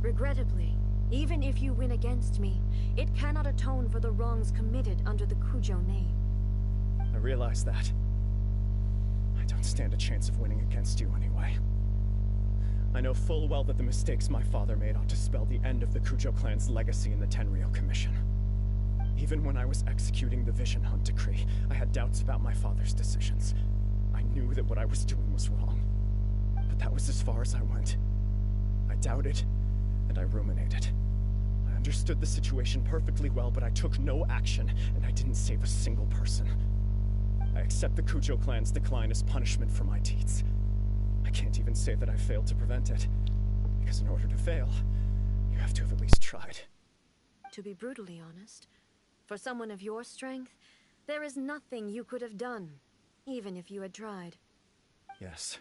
Regrettably, even if you win against me, it cannot atone for the wrongs committed under the Kujo name. I realize that. I don't stand a chance of winning against you anyway. I know full well that the mistakes my father made ought to spell the end of the Kujo clan's legacy in the Tenryou Commission. Even when I was executing the Vision Hunt decree, I had doubts about my father's decisions. I knew that what I was doing was wrong. But that was as far as I went. I doubted, and I ruminated. I understood the situation perfectly well, but I took no action, and I didn't save a single person. I accept the Kujo clan's decline as punishment for my deeds. I can't even say that I failed to prevent it, because in order to fail, you have to have at least tried. To be brutally honest, for someone of your strength, there is nothing you could have done, even if you had tried. Yes.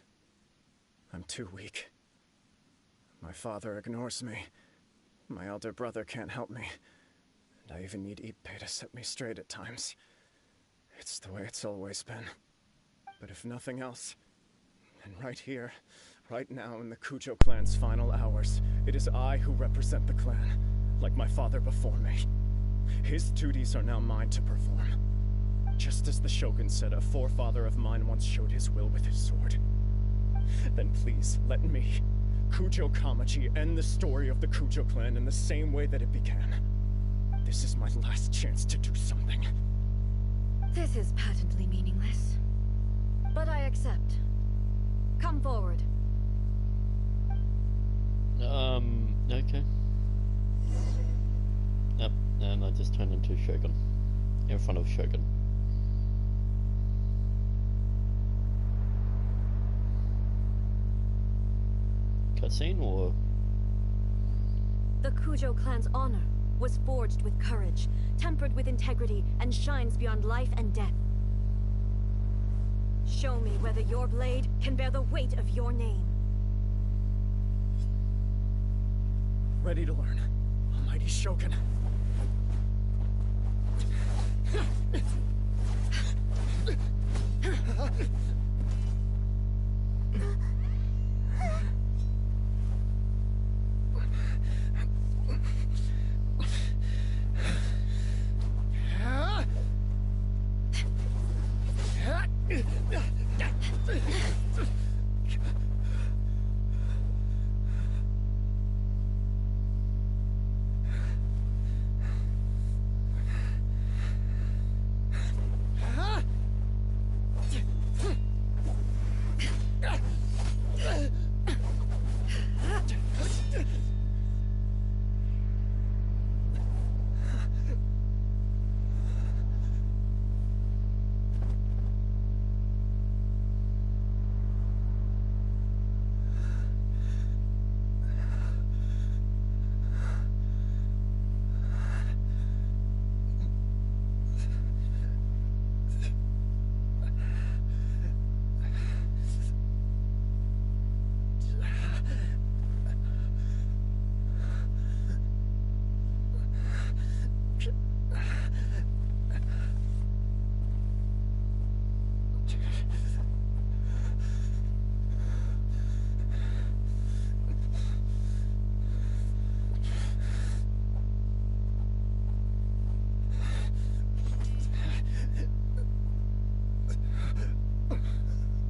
I'm too weak. My father ignores me. My elder brother can't help me. And I even need Ippei to set me straight at times. It's the way it's always been. But if nothing else, then right here, right now in the Kujo clan's final hours, it is I who represent the clan, like my father before me. His duties are now mine to perform. Just as the Shogun said a forefather of mine once showed his will with his sword. Then please, let me, Kujo Kamaji, end the story of the Kujo clan in the same way that it began. This is my last chance to do something. This is patently meaningless. But I accept. Come forward. Okay. Yep, and I just turned into Shogun. In front of Shogun. Cutscene or? The Kujo clan's honor was forged with courage, tempered with integrity, and shines beyond life and death. Show me whether your blade can bear the weight of your name. Ready to learn, Almighty Shogun.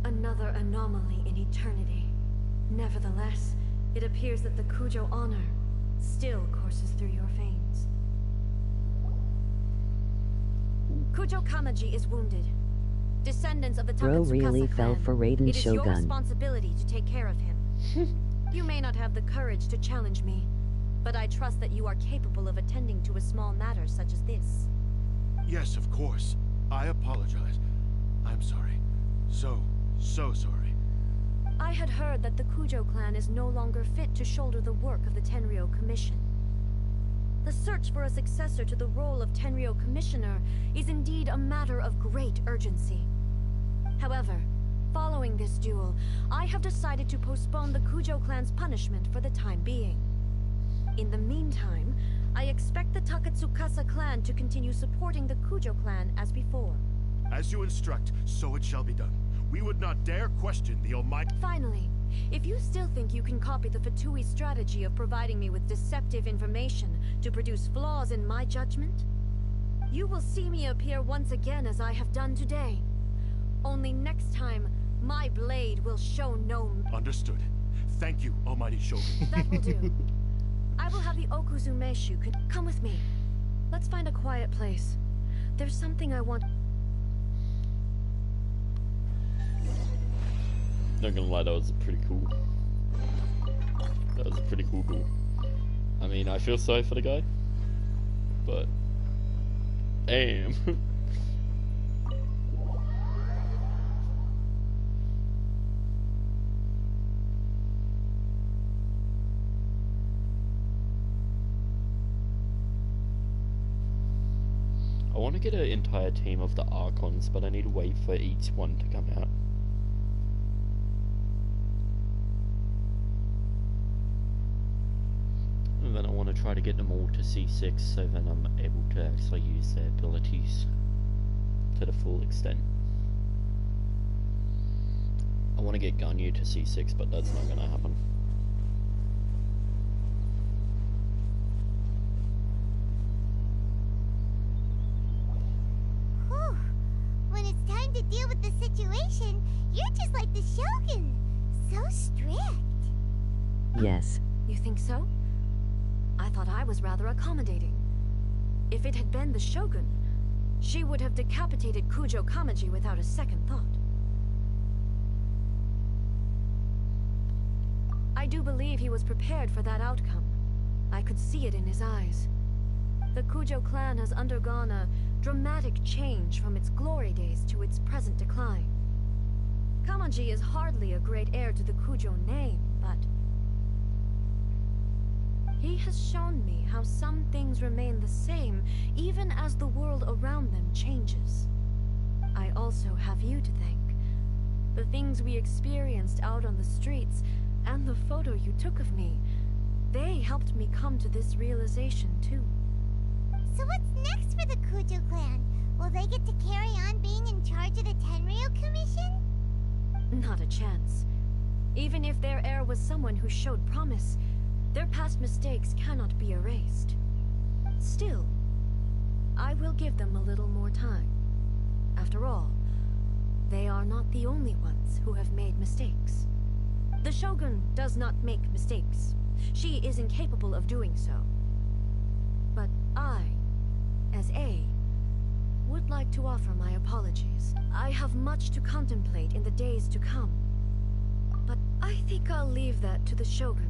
Another anomaly in eternity. Nevertheless, it appears that the Kujo honor still courses through your veins. Kujo Kamaji is wounded. Descendants of the Bro Takatsukasa really clan, fell for Raiden it is your Shogun. responsibility to take care of him. You may not have the courage to challenge me, but I trust that you are capable of attending to a small matter such as this. Yes, of course. I apologize. I'm sorry. So sorry. I had heard that the Kujo clan is no longer fit to shoulder the work of the Tenryou Commission. The search for a successor to the role of Tenryou Commissioner is indeed a matter of great urgency. However, following this duel, I have decided to postpone the Kujo clan's punishment for the time being. In the meantime, I expect the Takatsukasa clan to continue supporting the Kujo clan as before. As you instruct, so it shall be done. we would not dare question the Almighty. Finally, if you still think you can copy the Fatui strategy of providing me with deceptive information to produce flaws in my judgment, you will see me appear once again as I have done today. Only next time, my blade will show no... Understood. Thank you, Almighty Shogun. That will do. I will have the Okuzumeshu come with me. Let's find a quiet place. There's something I want... Not gonna lie, that was pretty cool. That was a pretty cool duel. I mean, I feel sorry for the guy, but... Damn. I want to get an entire team of the Archons, but I need to wait for each one to come out. And then I want to try to get them all to C6 so then I'm able to actually use their abilities to the full extent. I want to get Ganyu to C6, but that's not going to happen. Whew. When it's time to deal with the situation, you're just like the Shogun. So strict. Yes. You think so? I thought I was rather accommodating. If it had been the Shogun, she would have decapitated Kujo Kamaji without a second thought. I do believe he was prepared for that outcome. I could see it in his eyes. The Kujo clan has undergone a dramatic change from its glory days to its present decline. Kamaji is hardly a great heir to the Kujo name, but... he has shown me how some things remain the same, even as the world around them changes. I also have you to thank. The things we experienced out on the streets, and the photo you took of me, they helped me come to this realization too. So what's next for the Kujo clan? Will they get to carry on being in charge of the Tenryu Commission? Not a chance. Even if their heir was someone who showed promise, their past mistakes cannot be erased. Still, I will give them a little more time. After all, they are not the only ones who have made mistakes. The Shogun does not make mistakes. She is incapable of doing so. But I, as A, would like to offer my apologies. I have much to contemplate in the days to come. But I think I'll leave that to the Shogun.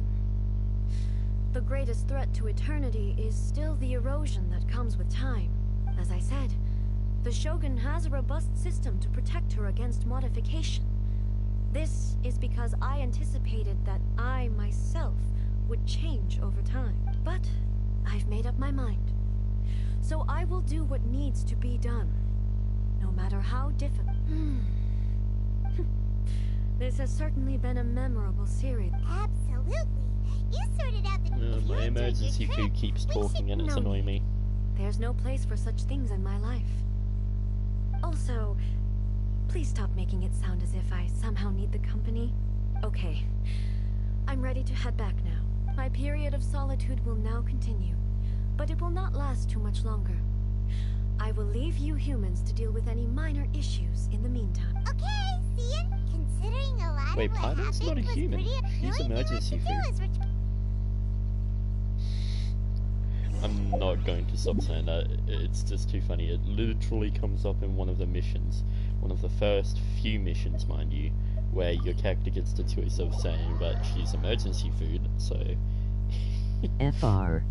The greatest threat to eternity is still the erosion that comes with time. As I said, the Shogun has a robust system to protect her against modification. This is because I anticipated that I myself would change over time. But I've made up my mind. So I will do what needs to be done, no matter how difficult. This has certainly been a memorable series. Absolutely. You sorted out the My emergency food keeps talking and it's annoying me. There's no place for such things in my life. Also, please stop making it sound as if I somehow need the company. Okay, I'm ready to head back now. My period of solitude will now continue, but it will not last too much longer. I will leave you humans to deal with any minor issues in the meantime. Okay, see ya. Considering a lot Wait, of what Paimon's not a happened was human. pretty He's appealing, emergency then what to do food. is I'm not going to stop saying that. It's just too funny. It literally comes up in one of the missions. One of the first few missions, mind you, where your character gets the choice of saying that she's emergency food, so... FR.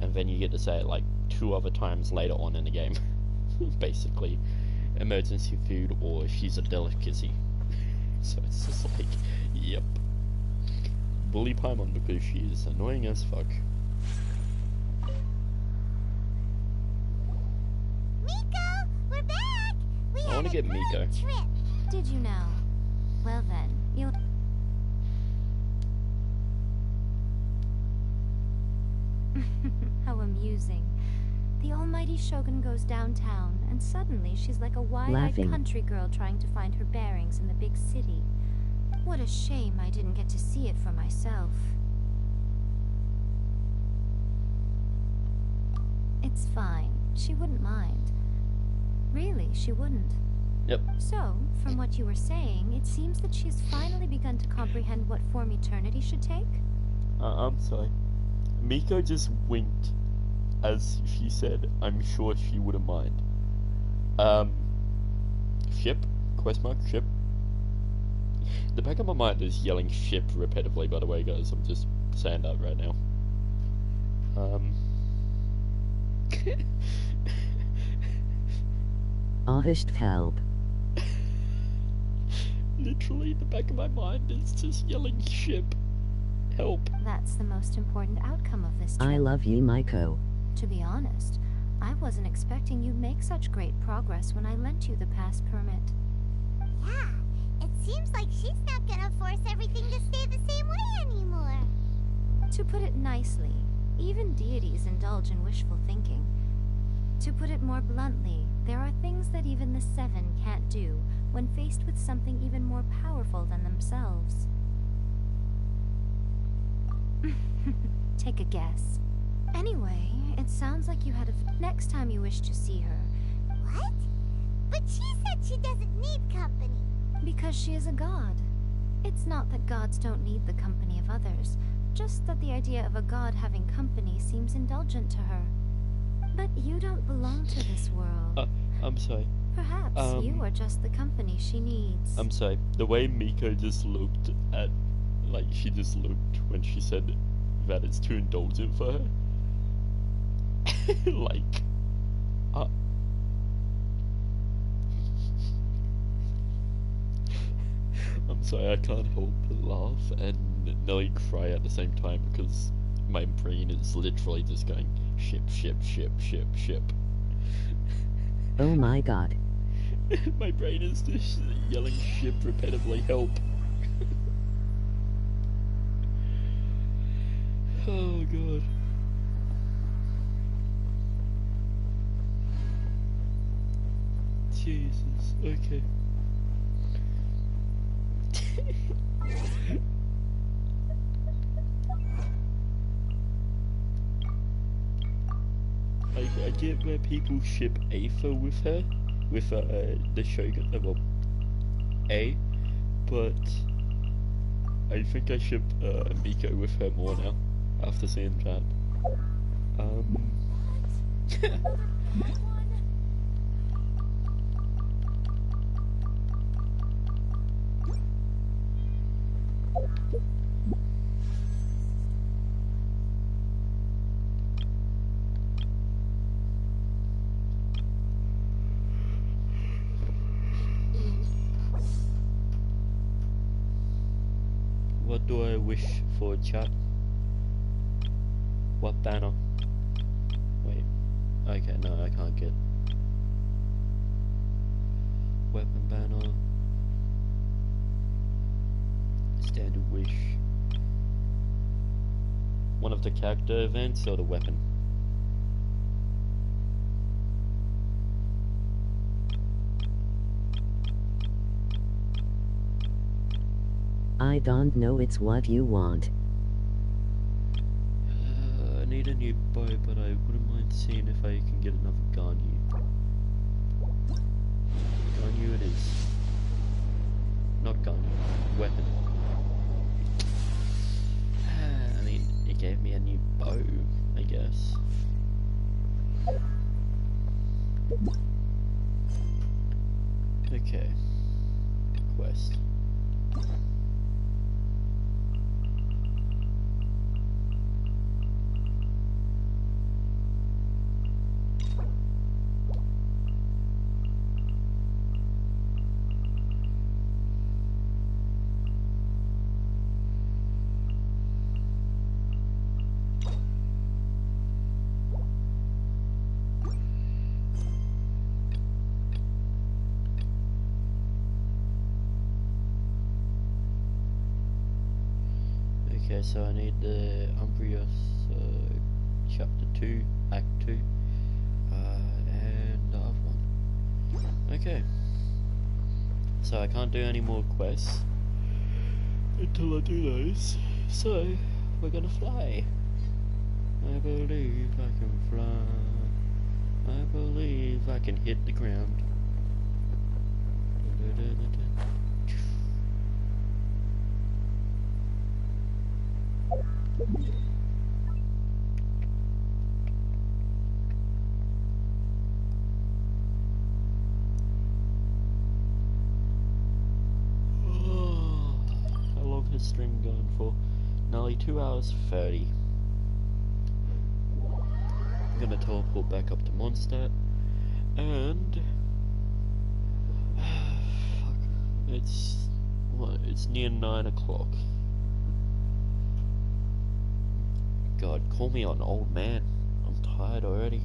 And then you get to say it like 2 other times later on in the game. Basically, emergency food or she's a delicacy. So it's just like, yep. Bully Paimon because she is annoying as fuck. Miko, we're back. I want to get Miko. Trip. Did you know? Well then, you'll... How amusing. The almighty Shogun goes downtown, and suddenly she's like a wide-eyed Laughing. country girl trying to find her bearings in the big city. What a shame I didn't get to see it for myself. It's fine. She wouldn't mind. Really, she wouldn't. Yep. So, from what you were saying, it seems that she's finally begun to comprehend what form eternity should take? I'm sorry. Miko just winked as she said, I'm sure she wouldn't mind. Ship? Quest mark? Ship? The back of my mind is yelling ship repetitively, by the way, guys. I'm just saying that right now. Ahist help. Literally, the back of my mind is just yelling ship. Help. That's the most important outcome of this trip. I love you, Miko. To be honest, I wasn't expecting you'd make such great progress when I lent you the pass permit. Yeah, it seems like she's not gonna force everything to stay the same way anymore. To put it nicely, even deities indulge in wishful thinking. To put it more bluntly, there are things that even the Seven can't do when faced with something even more powerful than themselves. Take a guess. Anyway, it sounds like you had a... Next time you wish to see her... What? But she said she doesn't need company. Because she is a god. It's not that gods don't need the company of others, just that the idea of a god having company seems indulgent to her. But you don't belong to this world. I'm sorry. Perhaps you are just the company she needs. I'm sorry. The way Miko just looked at... Like, she just looked when she said that it's too indulgent for her. Like... I'm sorry, I can't help but laugh and nearly cry at the same time because my brain is literally just going ship, ship, ship, ship, ship. Oh my god. My brain is just yelling ship repetitively, help. Oh god. Jesus, okay. I get where people ship Aether with her, with the Shogun, well, A, but I think I ship Miko with her more now, after seeing that. What do I wish for, chat? What banner? Wait. Okay, no, I can't get. Weapon banner. Standard wish. One of the character events or the weapon? I don't know, it's what you want. I need a new bow, but I wouldn't mind seeing if I can get another Ganyu. Ganyu it is. Not Ganyu. Weapon. I mean, it gave me a new bow, I guess. Okay. Quest. Okay, so I need the Umbrius, chapter 2, act 2. Okay. So I can't do any more quests until I do those. So we're gonna fly. I believe I can fly. I believe I can hit the ground. How long has stream gone for? Nearly 2 hours 30. I'm gonna teleport back up to Mondstadt, and fuck, it's what? It's near 9 o'clock. God, call me an old man. I'm tired already.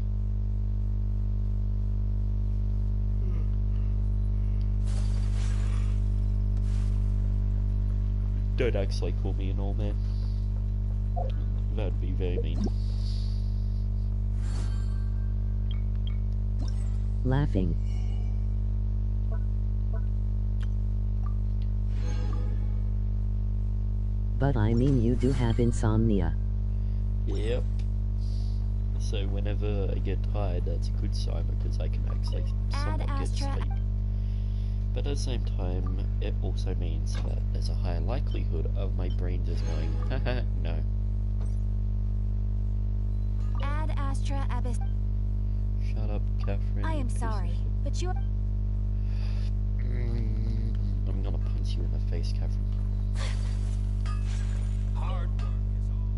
Don't actually call me an old man. That'd be very mean. Laughing. But I mean you do have insomnia. Yep. So whenever I get tired, that's a good sign because I can actually somewhat get sleep. But at the same time, it also means that there's a higher likelihood of my brain just going, haha, no. Ad Astra Abyss. Shut up, Catherine. I am sorry, but you. I'm gonna punch you in the face, Catherine. Hard work is all.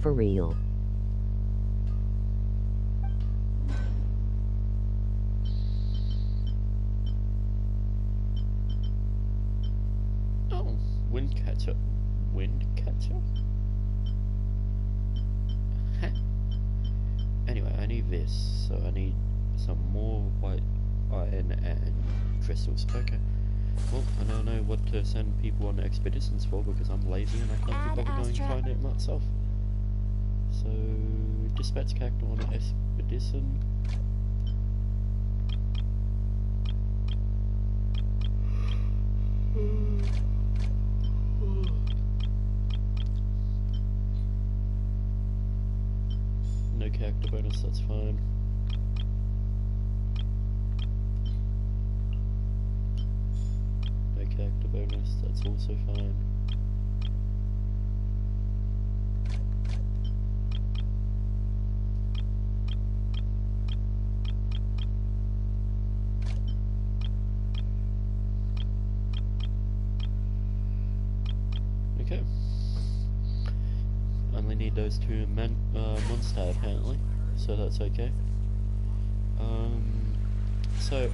For real. Oh, wind catcher. Wind catcher? Huh. Anyway, I need this, so I need some more white iron and crystals. Okay. Well, I don't know what to send people on expeditions for because I'm lazy and I can't be bothered going to find it myself. So, dispatch character on expedition. No character bonus, that's fine. No character bonus, that's also fine. Okay. Only need those two Mondstadt apparently, so that's okay. So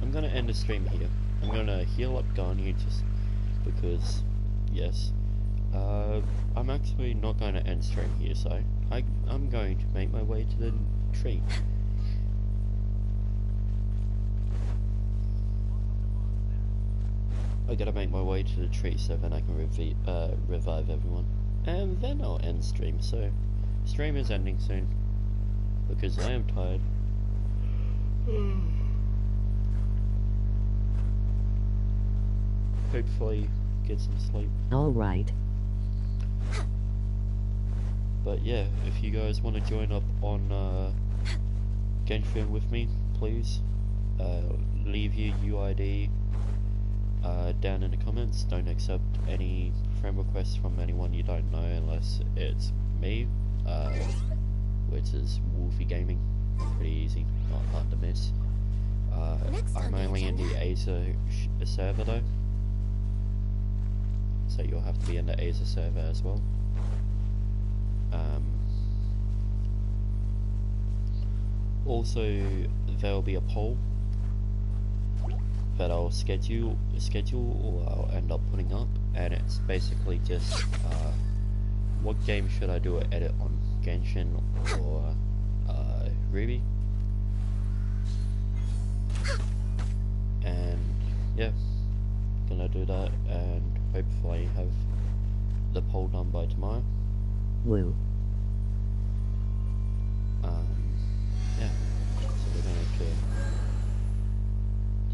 I'm gonna end the stream here. I'm gonna heal up Garnier just because, yes. I'm actually not going to end stream here, so I'm going to make my way to the tree. I gotta make my way to the tree so then I can revive everyone. And then I'll end stream, so stream is ending soon. Because I am tired. Hopefully get some sleep. Alright. But yeah, if you guys want to join up on Genshin with me, please leave your UID down in the comments. Don't accept any friend requests from anyone you don't know unless it's me, which is Wolfie Gaming. Pretty easy, not hard to miss. I'm only in the Asia server though, so you'll have to be in the Asia server as well. Also, there'll be a poll that I'll schedule or I'll end up putting up, and it's basically just what game should I do an edit on, Genshin or Ruby? And yeah, gonna do that and hopefully have the poll done by tomorrow. Woo. Yeah, so we're going to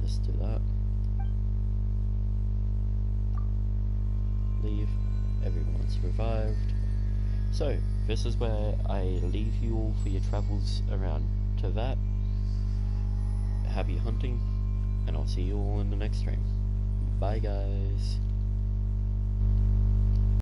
just do that. Leave. Everyone's revived. So, this is where I leave you all for your travels around Teyvat. Happy hunting, and I'll see you all in the next stream. Bye guys.